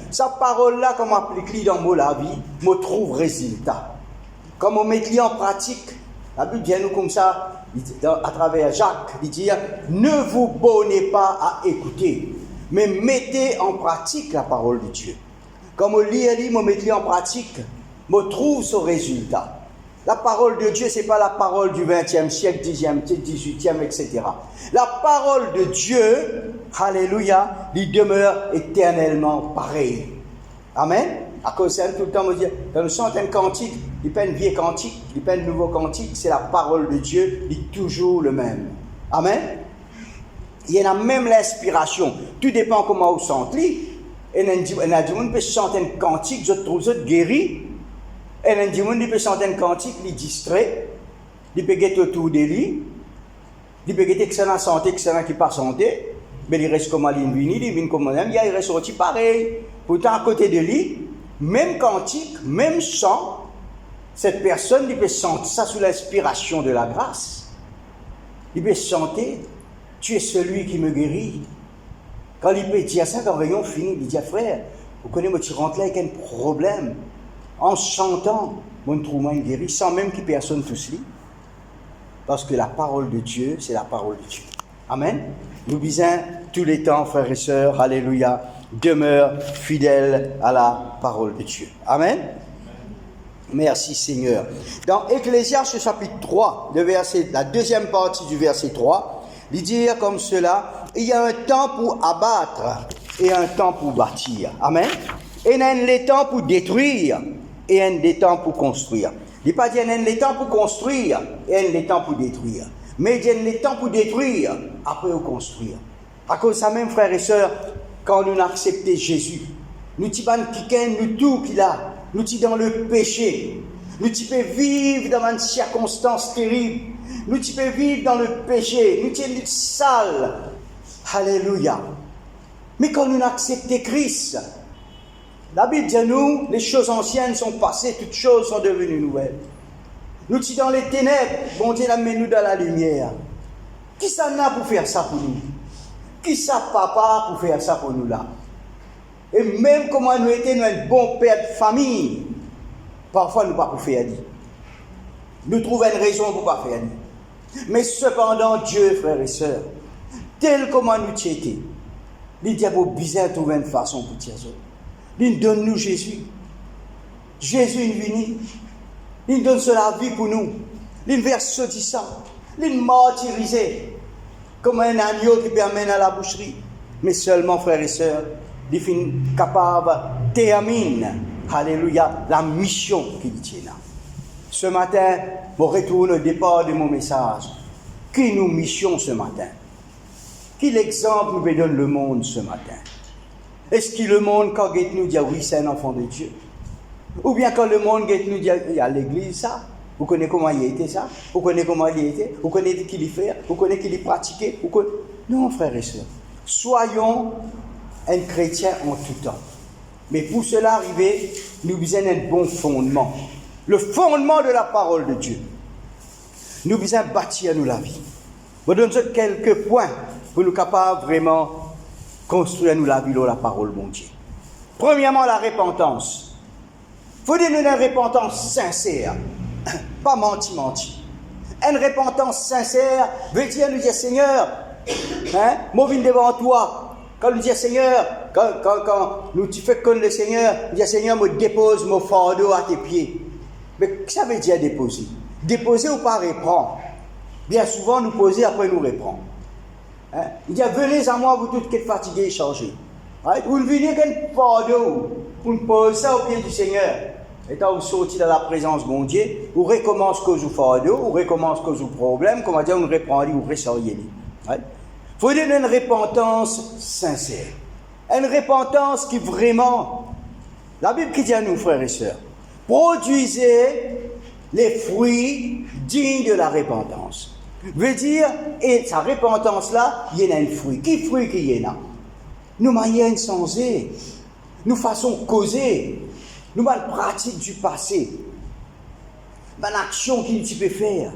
Sa parole-là, comme on applique dans la vie, me trouve résultat. Comme on met en pratique, la Bible dit nous comme ça, à travers Jacques, il dit ne vous bornez pas à écouter, mais mettez en pratique la parole de Dieu. Comme on lit, on met en pratique, on trouve ce résultat. La parole de Dieu, ce n'est pas la parole du 20e siècle, 10e, 18e, etc. La parole de Dieu, alléluia, il demeure éternellement pareil. Amen. À cause de ça, tout le temps, on dit, quand nous chantons un cantique, il n'y a pas une vieille cantique, il n'y a pas un nouveau cantique, c'est la parole de Dieu, il est toujours le même. Amen. Il y a même l'inspiration. Tout dépend comment vous sentez. Et on a dit, on peut chanter un cantique, je trouve ça guéri. Et on a dit, on peut chanter un cantique, il est distrait. Il peut être autour de lui. Il peut être excellent santé, excellent qui pas santé. Mais il reste comme à l'invini, il vient comme on aime, il reste aussi pareil. Pourtant, à côté de lui, même cantique, même chant, cette personne, il peut sentir ça sous l'inspiration de la grâce. Il peut chanter, tu es celui qui me guérit. Quand il peut dire ça, quand réunion finit, il dit, frère, vous connaissez, moi, tu rentres là avec un problème. En chantant, mon trouve une guéri, sans même que personne touche lui. Parce que la parole de Dieu, c'est la parole de Dieu. Amen. Nous disons tous les temps, frères et sœurs, alléluia, demeure fidèle à la parole de Dieu. Amen. Merci Seigneur. Dans Ecclésiaste chapitre 3, la deuxième partie du verset 3, il dit comme cela, il y a un temps pour abattre et un temps pour bâtir. Amen. Et il y a un temps pour détruire et un temps pour construire. Il ne dit pas qu'il y a un temps pour construire et un temps pour détruire. Mais il y a un temps pour détruire, après pour construire. À cause de ça même, frères et sœurs, quand nous avons accepté Jésus, nous avons nous tout qu'il a, nous sommes dans le péché, nous pouvons vivre dans une circonstance terrible, nous pouvons vivre dans le péché, nous sommes sales. Alléluia. Mais quand nous avons accepté Christ, la Bible dit à nous, les choses anciennes sont passées, toutes choses sont devenues nouvelles. Nous sommes dans les ténèbres, bon Dieu amène nous dans la lumière. Qui ça n'a pour faire ça pour nous? Qui ça papa pour faire ça pour nous là? Et même comment nous étions un bon père de famille, parfois nous ne pouvons pas faire dire. Nous trouvons une raison pour ne pas faire dire. Mais cependant, Dieu, frères et sœurs, tel comment nous étions, les diables bizarres trouvent une façon pour dire ça. Il donne nous Jésus. Jésus est venu. Il donne la vie pour nous. Il verse ce sang. Il martyrisé comme un agneau qui permet à la boucherie. Mais seulement, frères et sœurs, il est capable de terminer, alléluia, la mission qu'il tient. Ce matin, je retourne au départ de mon message. Qui nous mission ce matin? Quel exemple nous donne le monde ce matin? Est-ce que le monde, quand il nous dit oui, c'est un enfant de Dieu? Ou bien quand le monde nous dit il y a l'église, ça? Vous connaissez comment il était ça? Vous connaissez comment il était? Vous connaissez qui il fait? Vous connaissez qui il pratiquait? Non, frères et sœurs. Soyons un chrétien en tout temps. Mais pour cela arriver, nous avons un bon fondement. Le fondement de la parole de Dieu. Nous avons bâtir nous la vie. Je donne quelques points pour nous capables vraiment construire nous la vie dans la parole de Dieu. Premièrement, la repentance. Il faut dire une repentance sincère. Pas menti. Une repentance sincère veut dire nous dire Seigneur, moi je viens devant toi. Quand nous disons Seigneur, quand nous tu fais connaître le Seigneur, nous disons Seigneur, me dépose mon fardeau à tes pieds. Mais ça veut dire déposer. Déposer ou pas reprendre. Bien souvent nous poser après nous reprendre. Il dit venez à moi vous tous qui êtes fatigués et chargés. Vous venez avec un fardeau pour nous poser ça au pied du Seigneur. Et quand vous sortez dans la présence de mon Dieu, vous recommencez que vous fardeau, vous recommencez que vous problème, comment dire, vous reprendez, vous ressoriez. Il faut donner une repentance sincère. Une repentance qui vraiment La Bible qui dit à nous, frères et sœurs, produisez les fruits dignes de la repentance. Veut dire, et sa repentance là, il y en a un fruit. Qui fruit qu'il y en a? Nous moyens sensés, nous façons causer, nous mal pratiques du passé, ban action qu'il tu peux faire,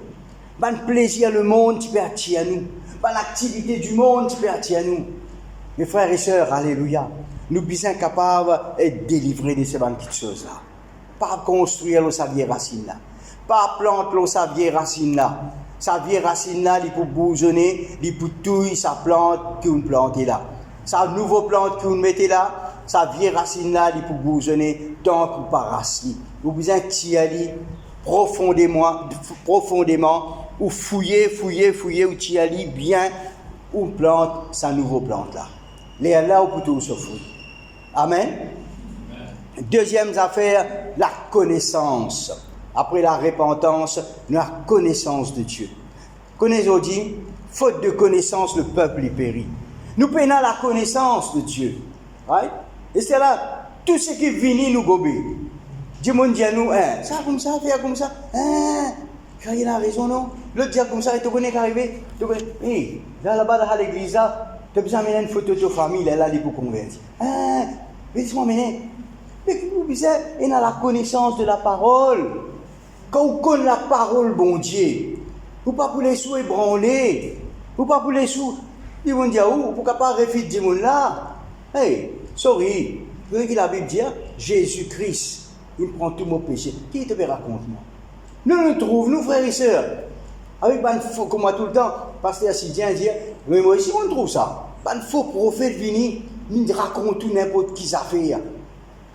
ban plaisir le monde tu peux attirer à nous, ban activité du monde tu peux attirer à nous. Mes frères et sœurs, alléluia, nous sommes capables de délivrer de ces petites choses là. Pas construire sa vieille racine là, pas planter sa vieille racine là. Sa vieille racine là, il peut bourgeonner, il peut touiller sa plante qu'on plante là. Sa nouvelle plante qu'on mettez là, sa vieille racine là, il peut bourgeonner tant qu'on pas racine. Vous besoin d'y aller profondément, ou fouiller, ou t'y aller bien, ou plante sa nouvelle plante là. Les là, ou plutôt se fouiller. Amen. Deuxième affaire, la connaissance. Après la repentance, la connaissance de Dieu. Connaissez-vous dit, faute de connaissance, le peuple y périt. Nous peinons la connaissance de Dieu. Right? Et c'est là, tout ce qui vient nous gober. Dieu m'a dit à nous, ça comme ça, faire comme ça. Il a raison, non? L'autre dit comme ça, il te connaît qu'arriver. Là-bas, dans l'église, tu as besoin de une photo de ta famille, là, il pour convertir. Mais dis-moi, mais vous avez la connaissance de la parole. Quand vous connaissez la parole, bon Dieu, vous ne pouvez pas pour les sous ébranler, vous ne pouvez pas pour les sous, ils vont dire, vous ne pouvez pas refuser des gens là. Hey, sorry, vous voyez que la Bible dit, Jésus-Christ, il prend tous mes péchés. Qui te raconte moi? Nous trouvons, nous frères et sœurs, avec un faux, comme moi tout le temps, pasteur Sidien dit, mais moi ici on trouve ça. Un faux prophète venu, il raconte tout n'importe qui ça fait.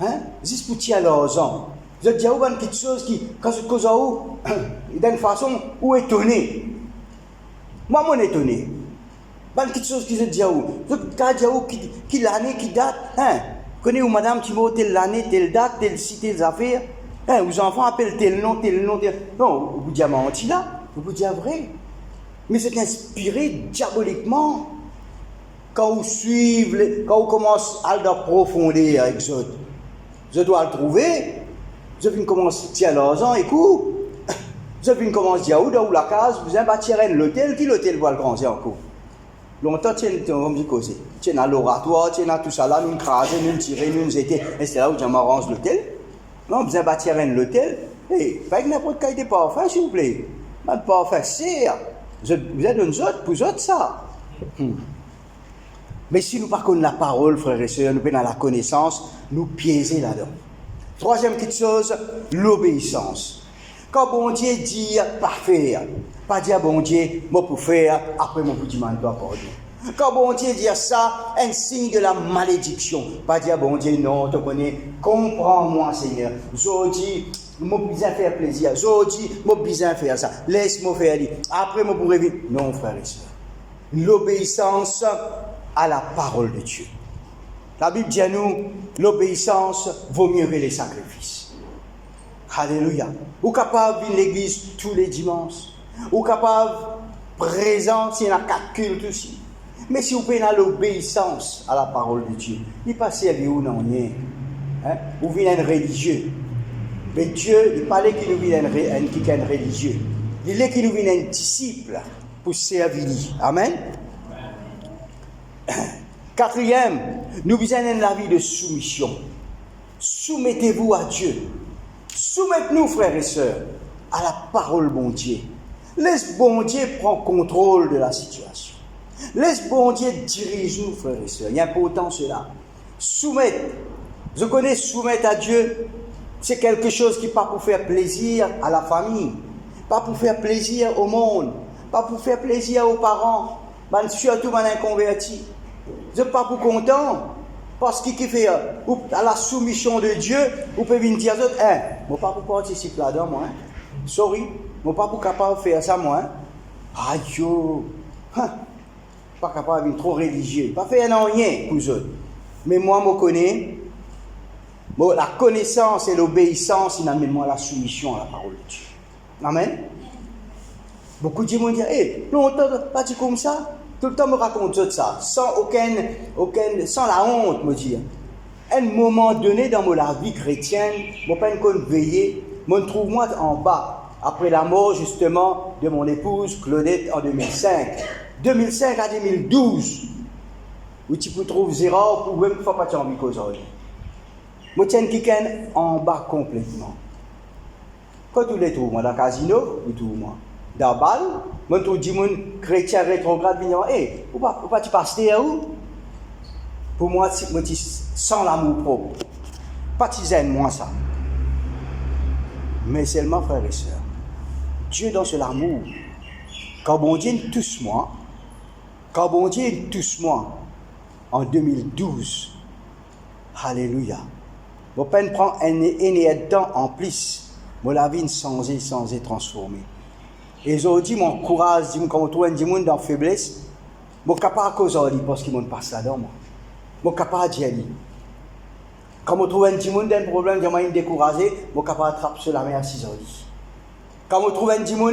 Hein? Juste pour tirer l'argent. Vous êtes déjà où quelque chose qui, quand je cause où, d'une façon, ou étonné. Moi, je suis étonné. Quelque chose qui se dit où. Vous êtes déjà où qui l'année qui date. Hein? Connaissez-vous, madame, tu m'as telle année, telle date, telle cité, telles affaires. Hein? Vos enfants appellent tel nom, tel nom, tel. Non, vous dites menti là. Vous dites vrai. Mais c'est inspiré diaboliquement. Quand vous suivez, quand vous commencez à approfondir avec ça. Je dois le trouver. Je viens commencer à tirer l'argent, écoute. Je viens commencer à dire où dans la case, vous avez bâti l'hôtel, qui l'hôtel va le grandir encore. Longtemps, tu es causé. Tu es dans l'oratoire, tu es dans tout ça là, nous craser, nous tirer, nous étaient. Et c'est là où je m'arrange l'hôtel. Non, vous avez bâti l'hôtel. Et avec n'importe quel des parfums, s'il vous plaît. Pas de parfum, c'est. Vous êtes nous autres, pour nous autres, ça. Mais si nous ne connaissons pas la parole, frères et sœurs, nous venons à la connaissance, nous piéger là-dedans. Troisième petite chose, l'obéissance. Quand bon Dieu dit pas faire, pas dire bon Dieu, moi pour faire, après mon petit demande pas pardon. Quand bon Dieu dit ça, un signe de la malédiction. Pas dire bon Dieu, non, tu connais, comprends-moi Seigneur. Je dis, moi besoin faire plaisir. Je dis, moi besoin faire ça. Laisse-moi faire. Après moi pourrais vivre. Non, frères et sœurs. L'obéissance à la parole de Dieu. La Bible dit à nous, l'obéissance vaut mieux que les sacrifices. Alléluia. Ou capable de venir à l'église tous les dimanches. Ou capable présent s'il y a 4 cultes aussi. Mais si vous payez l'obéissance à la parole de Dieu, il ne passe servir où non rien. Vous venez un religieux. Mais Dieu, il parlait qu'il nous vient un religieux. Il est qu'il nous vient un disciple pour servir. Amen. Quatrième, nous besoin la vie de soumission. Soumettez-vous à Dieu. Soumettez-nous, frères et sœurs, à la parole bon Dieu. Laisse bon Dieu prendre contrôle de la situation. Laisse bon Dieu dirige nous, frères et sœurs. Il y a important cela. Soumettre. Je connais soumettre à Dieu. C'est quelque chose qui n'est pas pour faire plaisir à la famille. Pas pour faire plaisir au monde. Pas pour faire plaisir aux parents. Surtout à l'inconverti. Je ne suis pas pour content, parce qu'il fait à la soumission de Dieu, vous pouvez venir dire, je ne suis pas pour participer là-dedans, moi. Sorry, je ne suis pas pour capable de faire ça, moi. Aïe, pas capable de venir trop religieux, pas faire rien pour eux. Mais moi, je connais, la connaissance et l'obéissance, il amène moi la soumission à la parole de Dieu. Amen. Beaucoup de gens disent, longtemps, pas dit comme ça. Tout le temps me raconte ça, sans la honte, me dire. un moment donné dans la vie chrétienne, je ne peux pas veiller, je me trouve moi en bas, après la mort justement de mon épouse Claudette en 2005. 2005 à 2012, où tu peux trouver zéro pour même faire pas de envie qu'aujourd'hui. Je tiens quelqu'un en bas complètement. Quand tu les trouves, moi, dans le casino, tu trouves moi. Dans le bal, je trouve des gens chrétiens rétrogrades qui disent hey, ou pas tu passes à où? Pour moi, je sens l'amour propre. Pas de moi ça. Mais seulement, frères et sœurs, Dieu dans ce l'amour. Quand bon Dieu touche moi, en 2012, alléluia, je peux prendre un temps en plus, la vie sans être transformée. Et aujourd'hui, mon courage, quand on trouve des gens dans la faiblesse, je suis capable de causer parce qu'ils me passent là-dedans. Je suis capable d'y aller. Quand on trouve des gens dans un problème, je suis découragé, je suis capable d'attraper sur la mer à 6 heures. Quand on trouve un gens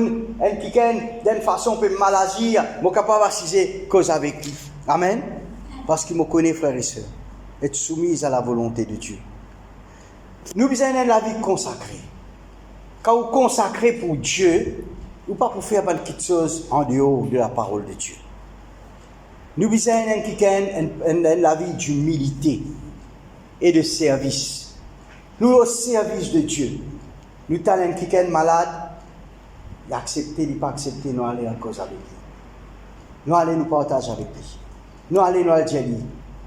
qui d'une façon peut mal agir, je suis capable d'assister cause avec lui. Amen. Parce qu'il me connaît, frères et sœurs, être soumis à la volonté de Dieu. Nous besoin la vie consacrée. Quand vous consacrez pour Dieu, ou pas pour faire quelque chose en dehors de la parole de Dieu. Nous besoin la vie d'humilité et de service. Nous au service de Dieu. Nous avons quelqu'un malade, il accepte, il pas accepter, nous allons en cause avec lui. Nous allons nous partager avec lui. Nous allons nous dire lui.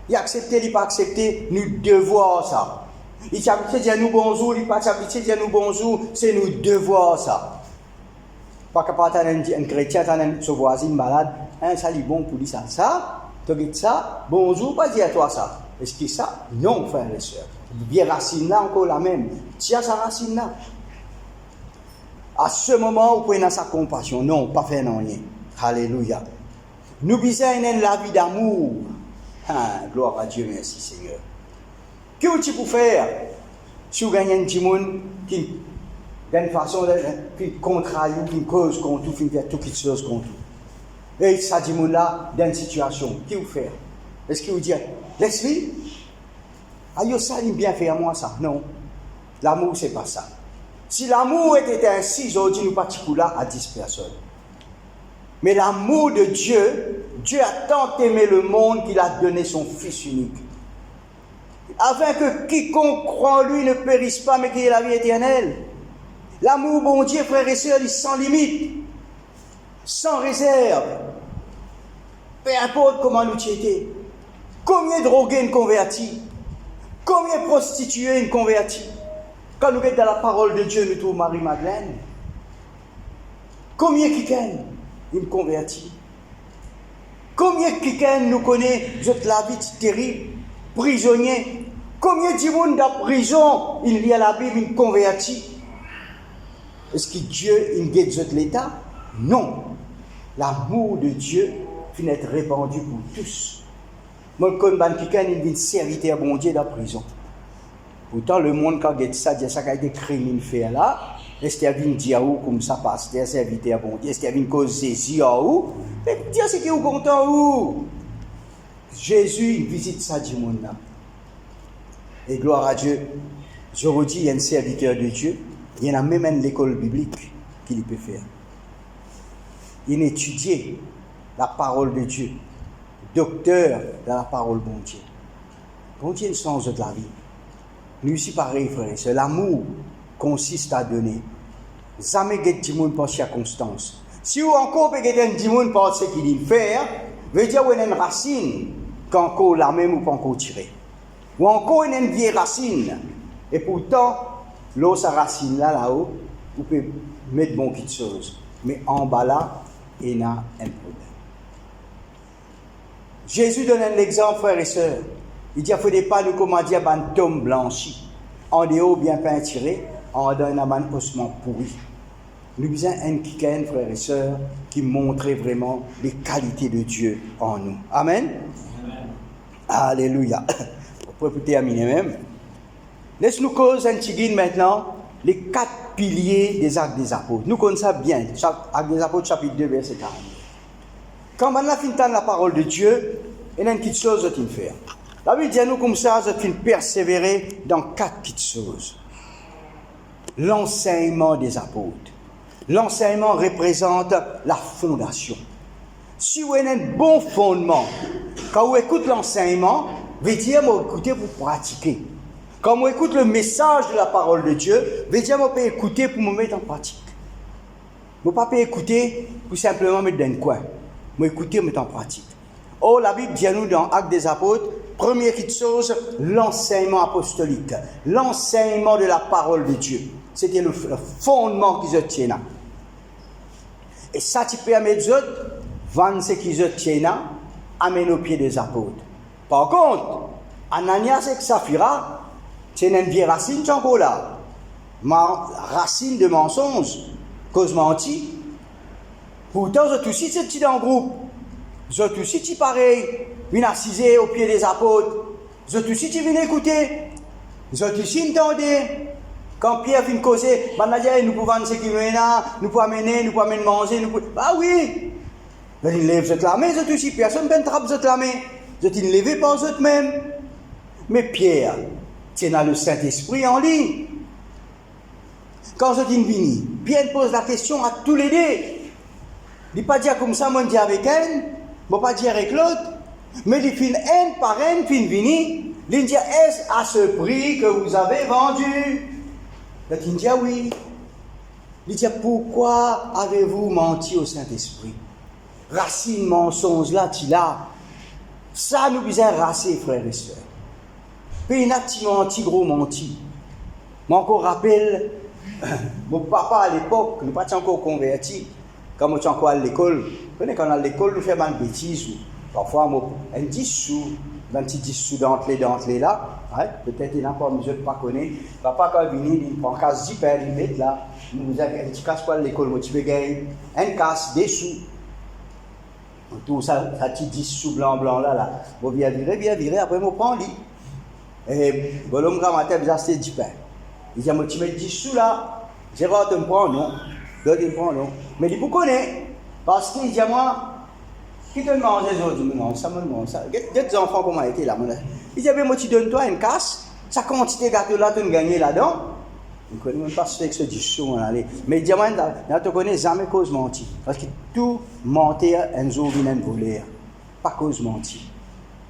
Il accepte, il pas accepter, nous devons ça. Il t'habite dire nous bonjour, il pas t'habite dire nous bonjour, c'est nous devons ça. Pas capable d'être un chrétien, son voisin malade, ça est bon pour lui ça. Ça, tu dis ça, bonjour, pas dire à toi ça. Est-ce que ça? Non, frères et sœurs. Bien racine là encore la même. Tiens sa racine là. À ce moment, vous prenez sa compassion. Non, pas faire rien. Alléluia. Nous besoin la vie d'amour. Gloire à Dieu, merci Seigneur. Que tu peux faire si vous gagnez un petit monde qui, d'une façon, qui contrarie, qui cause contre tout, qui fait toutes choses contre tout. Et ça dit là, dans une situation, qui vous fait? Est-ce qu'il vous dit, laisse-le? Aïe, ça, il bien fait à moi ça. Non. L'amour, c'est pas ça. Si l'amour était ainsi, aujourd'hui, nous partons là à 10 personnes. Mais l'amour de Dieu, Dieu a tant aimé le monde qu'il a donné son Fils unique. Afin que quiconque croit en lui ne périsse pas, mais qu'il ait la vie éternelle. L'amour, bon Dieu, frères et sœurs, il sans limite, sans réserve. Peu importe comment nous étions. Combien de drogués nous convertis? Combien de prostituées nous convertis? Quand nous sommes dans la parole de Dieu, nous trouvons Marie-Madeleine. Combien quelqu'un nous convertit? Combien quelqu'un nous connaît, la vie terrible, prisonnier? Combien de monde dans la prison, il lit à la Bible, il convertit? Est-ce que Dieu, il guette l'État? Non. L'amour de Dieu finit être répandu pour tous. Moi, je connais quelqu'un qui est serviteur bon Dieu dans la prison. Pourtant, le monde, quand il ça, dit ça, qu'il y a des crimes fait là, est-ce qu'il y a une dire où, comme ça passe, c'est un serviteur bon Dieu, est-ce qu'il y a une cause saisie où? Mais Dieu, c'est qui est content où? Jésus, il visite ça du monde là. Et gloire à Dieu, je redis, il y a un serviteur de Dieu, il y en a même une l'école biblique qu'il peut faire. Il étudie la parole de Dieu, docteur de la parole bon Dieu. Bon Dieu, le sens de la vie. Nous aussi, pareil, frères et sœurs, l'amour consiste à donner. Jamais get du monde par circonstance. Si vous encore peut get du monde par ce qu'il fait, veut dire qu'il y a une racine qu'encore la même ou pas encore tirée. Ou encore une vieille racine. Et pourtant, l'eau, sa racine là-haut, vous pouvez mettre bon quelque chose. Mais en bas là, il y a un problème. Jésus donne un exemple, frères et sœurs. Il dit, il ne faudrait pas nous commander un tome blanchi, en dehors bien peinturé, en dedans un ossement pourri. Nous besoin un quelqu'un, frères et sœurs, qui montre vraiment les qualités de Dieu en nous. Amen. Amen. Alléluia. On peut terminer même. Laisse-nous causer un petit maintenant les 4 piliers des actes des apôtres. Nous connaissons ça bien. Actes des apôtres, chapitre 2, verset 40. Quand on a fini la parole de Dieu, il y a une petite chose à faire. La Bible dit à nous comme ça, je persévérer dans 4 petites choses. L'enseignement des apôtres. L'enseignement représente la fondation. Si vous avez un bon fondement, quand vous écoutez l'enseignement, veut dire vous écoutez pour pratiquer. Quand vous écoutez le message de la parole de Dieu, veut dire vous pouvez écouter pour me mettre en pratique. Vous ne pouvez pas écouter pour simplement mettre dans un coin. Vous écoutez pour mettre en pratique. Oh, la Bible dit à nous dans Actes des Apôtres, première chose, l'enseignement apostolique, l'enseignement de la parole de Dieu. C'était le fondement qu'ils obtiennent. Et ça, tu peux amener les autres, vendre ce qu'ils obtiennent, amener au pied des apôtres. Par contre, Ananias et Saphira, c'est une vieille racine qui est encore là. Racine de mensonge, cause menti. Pourtant, je aussi c'est dans le groupe. Je aussi c'est pareil. Viens assiser au pied des apôtres. Je aussi tu viens écouter. Je aussi entendez. Quand Pierre vient causer, nous pouvons vendre ce qu'il y a, nous pouvons amener, nous pouvons amener manger, nous pouvons... Ah oui! Je lève cette la main, je aussi, personne ne peut trappe cette la main. Je t'ai levé par eux même. Mais Pierre, tu as le Saint-Esprit en ligne. Quand je dis vini, Pierre pose la question à tous les deux. Il ne dit pas dire comme ça, moi je dis avec un, il ne pas dire avec l'autre. Mais il fait un par un, fin vini. Il dit, est-ce à ce prix que vous avez vendu? Il dit, oui. Il dit, pourquoi avez-vous menti au Saint-Esprit? Racine mensonge là, tu l'as. Ça nous besoin racer, frères et sœurs. Puis il y a un petit menti, gros menti. Moi encore rappelle, mon papa à l'époque, nous pas encore converti. Quand moi suis encore à l'école, quand on est à l'école, nous faisons des bêtises. Parfois, un 10 sous, un petit 10 sous d'entrée là. Ouais, peut-être il y en a pas, mais je ne pas connaître. Papa, quand il vient, il prend casse 10 paires, il met là. Nous avons un petit casse pas à l'école, moi tu peux gagner un casse, des sous. Tout ça, ça petit 10 sous blanc là. Bon, bien virer, après, je prends lit. Et bon, l'homme matin, il a acheté 10 paires. Il dit, moi tu mets 10 sous là. Gérard, tu me prends, non. L'autre, il me prend, non. Mais il vous connaît. Parce qu'il dit à moi, qui te mange les autres? Non, ça me demande ça. Des enfants, comment été là? Il dit, moi tu donnes toi une casse, sa quantité de gâteau là, tu me gagnes là-dedans. Je ne connais même pas ce que c'est 10 sous. Mais il dit, moi, je ne te connais jamais cause menti. Parce que tout mentir, un jour, vient voler. Pas cause menti.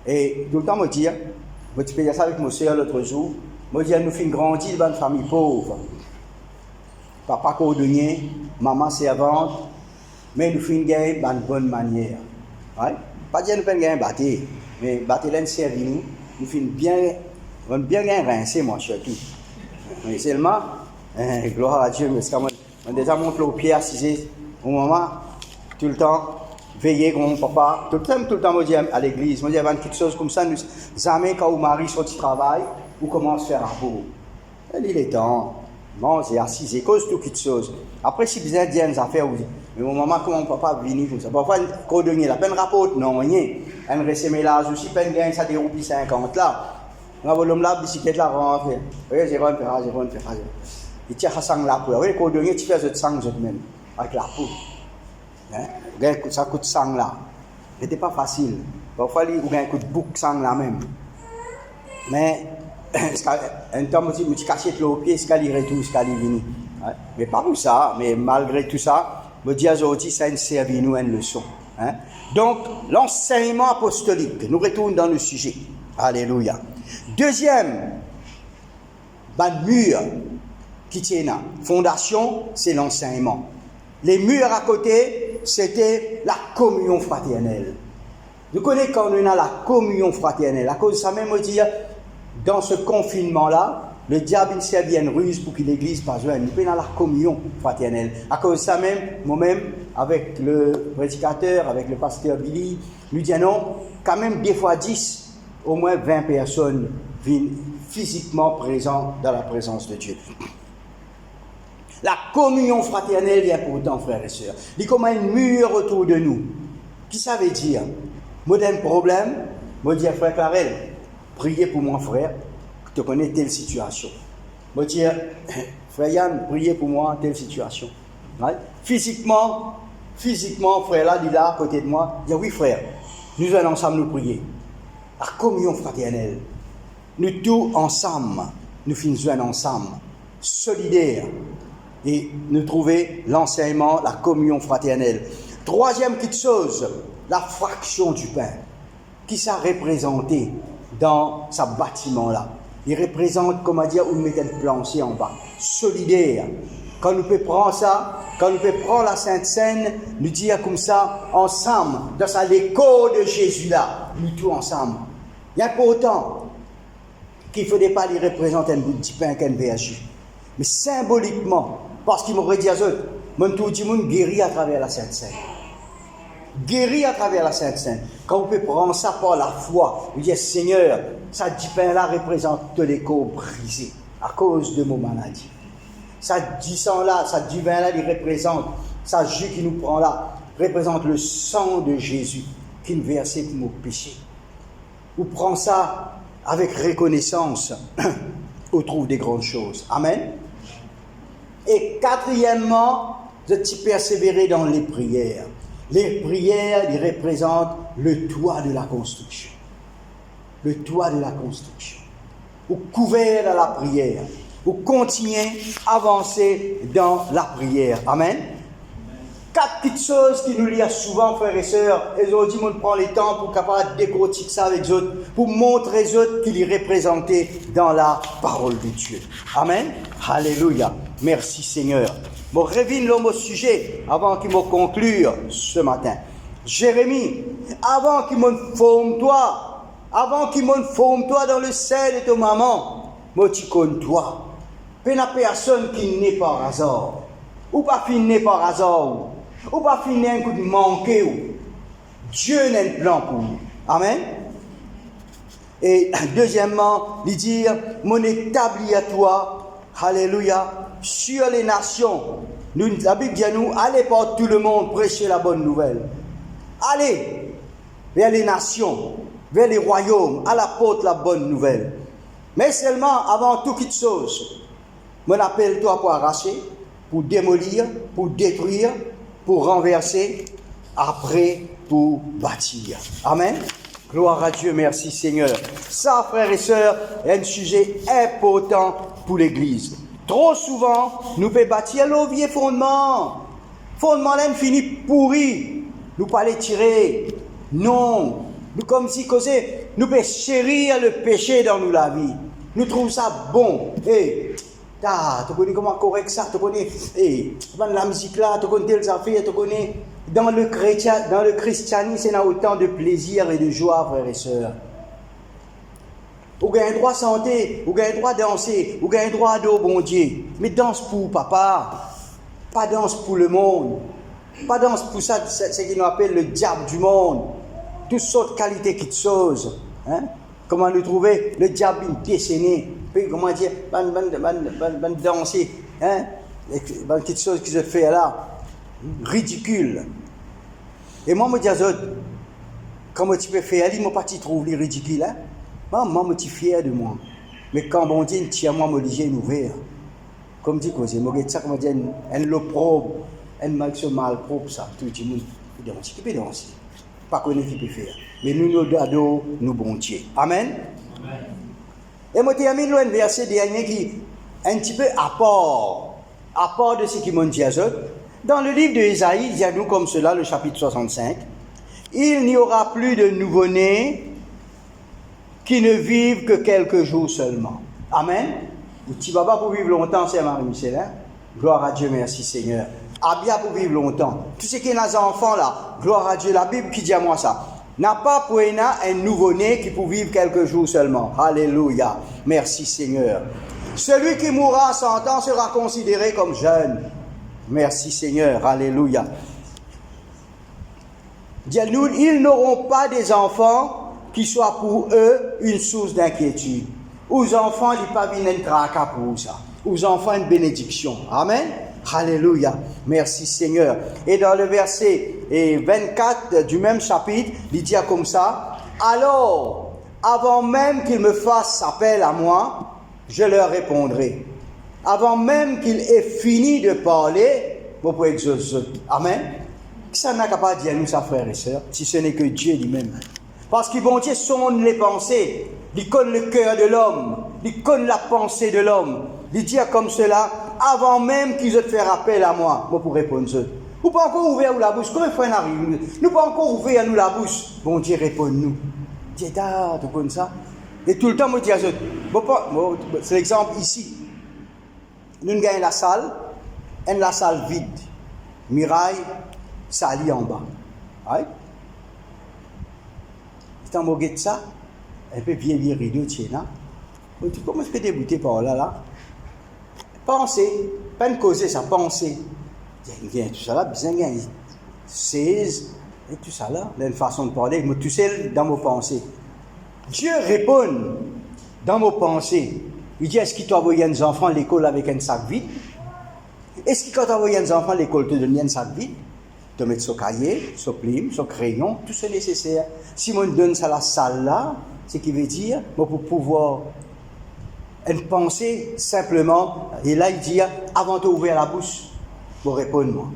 Et tout le temps, je dis, je peux dire ça avec mon soeur l'autre jour. Je dis, nous faisons grandir dans une famille pauvre. Papa cordonnier, maman servante, mais nous faisons gagner dans une bonne manière. Ouais? Pas dire nous faisons gagner bâtir, mais bâtir là, nous servons nous faisons bien rincer, moi, surtout. Mais seulement, gloire à Dieu, mais c'est comme on a déjà montré au pied assisé au moment, tout le temps, veiller comme mon papa, tout le temps, je dis à l'église, je dis avant quelque chose comme ça, nous jamais quand vous mari sorti du travail, vous commencez à faire un beau. Il est temps, manger, assisé, cause tout quelque chose. Après, si vous avez des affaires, vous dites, mais mon maman, comment mon papa vient comme ça? Parfois, une cordonnier, la peine rapporte, non, rien. Elle reste mélange aussi, peine gagne, ça déroule 50 là. L'homme là, bicyclette là, rentre. Oui, j'ai rien fait. Il tient à sang là pour. Oui, quand tu fais ce sang même, avec la peau. Ça coûte sang là. C'était pas facile. Parfois, il y a un coup de bouc sang là même. Mais, un temps, je me suis caché au pied, ce qu'il retourne, ce qu'il venu. Mais pas pour ça, mais malgré tout ça, je dis aujourd'hui, ça a servi nous une leçon. Donc, l'enseignement apostolique, nous retournons dans le sujet. Alléluia. Deuxième, mur qui tient là. Fondation, c'est l'enseignement. Les murs à côté, c'était la communion fraternelle. Vous connaissez quand on a la communion fraternelle. À cause de ça même, on dit, dans ce confinement-là, le diable servi une ruse pour que l'église pas joindre. Nous sommes dans la communion fraternelle. À cause de ça même, moi-même, avec le prédicateur, avec le pasteur Billy, nous disons non, quand même des fois 10, au moins 20 personnes viennent physiquement présentes dans la présence de Dieu. La communion fraternelle est importante, frères et sœurs. Il y a comme un mur autour de nous. Qu'est-ce que ça veut dire? Moi, j'ai un problème, moi, je dis à frère Clarel, priez pour mon frère, que tu connais telle situation. Moi, je dis, frère Yann, priez pour moi, telle situation. Ouais? Physiquement, frère là, il est là, à côté de moi, il dit, oui, frère, nous allons ensemble nous prier. la communion fraternelle. Nous tous ensemble, nous finissons ensemble, solidaires, et nous trouver l'enseignement, la communion fraternelle. Troisième petite chose, la fraction du pain. Qui ça représenté dans ce bâtiment-là? Il représente, comment dire, où nous mettons le plancher en bas. Solidaire. Quand nous pouvons prendre ça, quand nous pouvons prendre la Sainte Seine, nous dire comme ça, ensemble, dans ça, l'écho de Jésus-là, nous tous ensemble. Il y a important qu'il ne faudrait pas les représenter un bout de pain qu'un VHU. Mais symboliquement, parce qu'il m'aurait dit à eux, mon tout le monde guérit à travers la Sainte Seine. Guéri à travers la Sainte Seine. Quand vous pouvez prendre ça par la foi, vous dites, Seigneur, ça dit pain-là représente tous les corps brisés à cause de mon maladie. Ça dit sang-là, ça dit vin-là, il représente, ça jus qui nous prend là, représente le sang de Jésus qui nous versait pour nos péchés. Vous prenez ça avec reconnaissance, on trouve des grandes choses. Amen. Et quatrièmement, de t'y persévérer dans les prières. Les prières, ils représentent le toit de la construction. Le toit de la construction. Vous couvrez dans la prière. Vous continuez à avancer dans la prière. Amen. Quatre petites choses qui nous lient souvent, frères et sœurs. Et aujourd'hui, on prend les temps pour capable décortiquer ça avec eux, pour montrer aux autres qu'il est représenté dans la parole de Dieu. Amen. Alléluia. Merci Seigneur. Je reviens l'homme au sujet avant qu'il me conclure ce matin. Jérémie, avant qu'il me forme toi dans le sein de ta maman, moi tu connais toi. Il n'y a personne qui naît par hasard, ou pas fini par hasard, ou pas fini un coup de manquer. Dieu n'a un plan pour nous. Amen. Et deuxièmement, il dit, mon établi à toi, alléluia, sur les nations. Nous, la Bible dit à nous, allez par tout le monde prêcher la bonne nouvelle. Allez vers les nations, vers les royaumes, à la porte la bonne nouvelle. Mais seulement, avant toute chose, mon appelle toi pour arracher, pour démolir, pour détruire, pour renverser, après pour bâtir. Amen. Gloire à Dieu, merci Seigneur. Ça, frères et sœurs, est un sujet important pour l'Église. Trop souvent, nous pouvons bâtir le vieux fondement. Fondement là, finit pourri. Nous pas les tirer. Non. Nous comme si causer, nous pouvons chérir le péché dans nous la vie. Nous trouvons ça bon. Tu connais comment correct ça, tu connais la musique là, tu connais telles affaires, tu connais dans le christianisme, il y a autant de plaisir et de joie, frères et sœurs. Vous avez un droit de santé, vous avez un droit de danser, vous avez un droit de bon Dieu. Mais danse pour papa, pas danse pour le monde. Pas danse pour ça, c'est ce qu'on appelle le diable du monde. Toutes sortes de qualités qui choses. Hein? Comment nous trouver le diable déchaîné, puis comment dire, danser, hein? Les petites choses qui se fait là, ridicule. Et moi, je me dis à eux, comment tu peux faire, moi, pas tu trouves les ridicules, hein? Moi, je suis fier de moi. Mais quand on dit, tiens, moi, je suis ouvert. Comme dit, je me ça, comment dire, un l'opprobre, un mal propre, ça, tout le monde, qui peut danser. Pas qu'on qui peut faire. Mais nous, nos ados, nous bon Dieu. Amen. Amen. Et moi, j'ai mis un verset dernier qui est un petit peu à part de ce qui m'ont dit à eux. Dans le livre de Ésaïe, il y a nous comme cela, le chapitre 65. Il n'y aura plus de nouveau-nés qui ne vivent que quelques jours seulement. Amen. Le petit baba pour vivre longtemps, c'est Marie-Michel. Hein? Gloire à Dieu, merci Seigneur. Abia pour vivre longtemps. Tout ce qui est dans les enfants là, gloire à Dieu, la Bible qui dit à moi ça. N'a pas pour un nouveau-né qui peut vivre quelques jours seulement. Alléluia. Merci Seigneur. Celui qui mourra à 100 ans sera considéré comme jeune. Merci Seigneur. Alléluia. Dis-nous, ils n'auront pas des enfants qui soient pour eux une source d'inquiétude. Aux enfants, ils ne pas venir un tracas pour ça. Aux enfants, une bénédiction. Amen. Alléluia. Merci Seigneur. Et dans le verset 24 du même chapitre, il dit comme ça. Alors, avant même qu'ils me fassent appel à moi, je leur répondrai. Avant même qu'ils aient fini de parler, vous pouvez exaucer. Amen. Ça n'a qu'à pas dire nous, ça, frères et sœurs, si ce n'est que Dieu lui-même. Parce que bon Dieu sonde les pensées. Il connaît le cœur de l'homme. Il connaît la pensée de l'homme. Il dit comme cela, avant même qu'ils aient fait appel à moi, moi pour répondre eux. Nous pas encore ouvert la bouche. Comment faire arrive? Nous pas encore ouvert nous la bouche. Bon Dieu répond-nous. Dieu t'as tout comme ça. Et tout le temps, moi dis à eux. C'est l'exemple ici. Nous gagnons la salle vide. Miraille, sali en bas. Oui? C'est un mot de ça. Un peu vieilli rideau, tiens là. Comment est-ce que tu es débouté par là? Pensez, pas une causer, ça penser. Il y a tout ça là, bien il y a 16, et tout ça là, une façon de parler, moi tout seul dans mes pensées. Dieu répond dans mes pensées. Il dit, est-ce qu'il t'a envoyé un enfant à l'école avec un sac vide? Est-ce qu'il t'a envoyé un enfant à l'école te donne un sac vide? Te mettre son cahier, son plume, son crayon, tout ce nécessaire. Si on donne ça à la salle là, ce qui veut dire, moi pour pouvoir une pensée simplement, et là il dit, avant de ouvrir la bouche, pour répondre moi.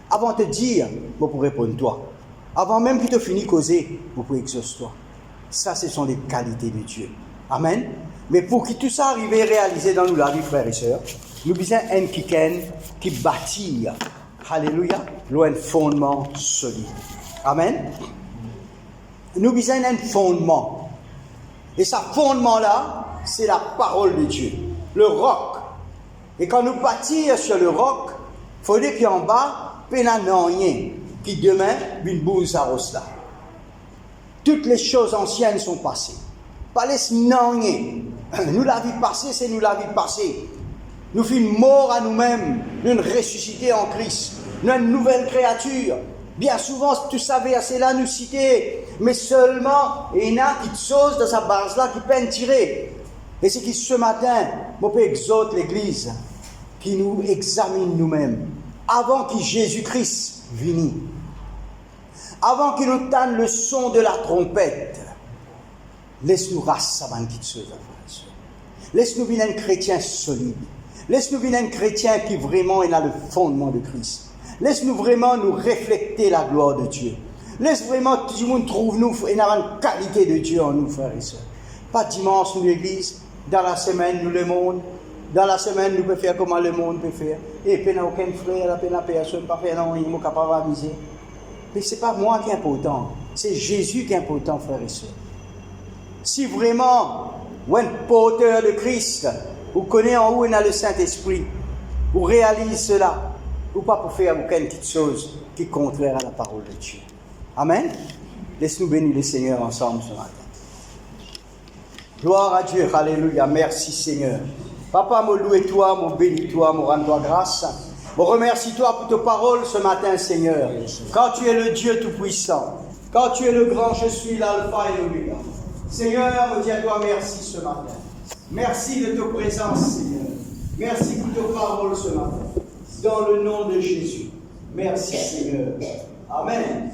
Avant de te dire, pour répondre toi. Avant même que tu finis causer, pour exaucer toi. Ça, ce sont les qualités de Dieu. Amen. Mais pour que tout ça arrive à réaliser dans nous la vie, frères et sœurs, nous besoin un qui bâtit, alléluia, un fondement solide. Amen. Nous besoin un fondement. Et ce fondement-là, c'est la parole de Dieu, le roc. Et quand nous bâtissons sur le roc, il faut dire qu'en bas, il n'y a rien qui demain, une bouse à là. Toutes les choses anciennes sont passées. Pas les rien. Nous, la vie passée, c'est nous la vie passée. Nous fûmes morts à nous-mêmes, nous ressuscités en Christ. Nous une nouvelle créature. Bien souvent, tout ça verset là nous citer, mais seulement, il y a une petite chose de sa base là qui peut tirer. Et c'est que ce matin, on peut exhorter l'Église qui nous examine nous-mêmes. Avant que Jésus-Christ vienne, avant qu'il nous donne le son de la trompette, laisse-nous rasser à une petite chose. Laisse-nous venir un chrétien solide. Laisse-nous venir un chrétien qui vraiment est dans le fondement de Christ. Laisse-nous vraiment nous refléter la gloire de Dieu. Laisse vraiment tout le monde trouve nous et avoir une qualité de Dieu en nous, frères et sœurs. Pas dimanche, nous l'église, dans la semaine, nous le monde. Dans la semaine, nous pouvons faire comme le monde peut faire. Et puis, aucun frère, aucune personne, pas faire non, il est capable d'amuser. Mais ce n'est pas moi qui est important, c'est Jésus qui est important, frères et sœurs. Si vraiment, vous êtes porteur de Christ, vous connaissez en où il y a le Saint-Esprit, vous réalisez cela, ou pas pour faire aucune petite chose qui est contraire à la parole de Dieu. Amen. Laisse-nous bénir le Seigneur ensemble ce matin. Gloire à Dieu, alléluia, merci Seigneur. Papa, me loue toi, me bénis toi, me rends toi grâce. Me remercie toi pour tes paroles ce matin, Seigneur. Quand tu es le Dieu Tout-Puissant, quand tu es le grand, je suis l'Alpha et l'Oméga. Seigneur, me dis à toi merci ce matin. Merci de ta présence, Seigneur. Merci pour tes paroles ce matin. Dans le nom de Jésus. Merci, Seigneur. Amen.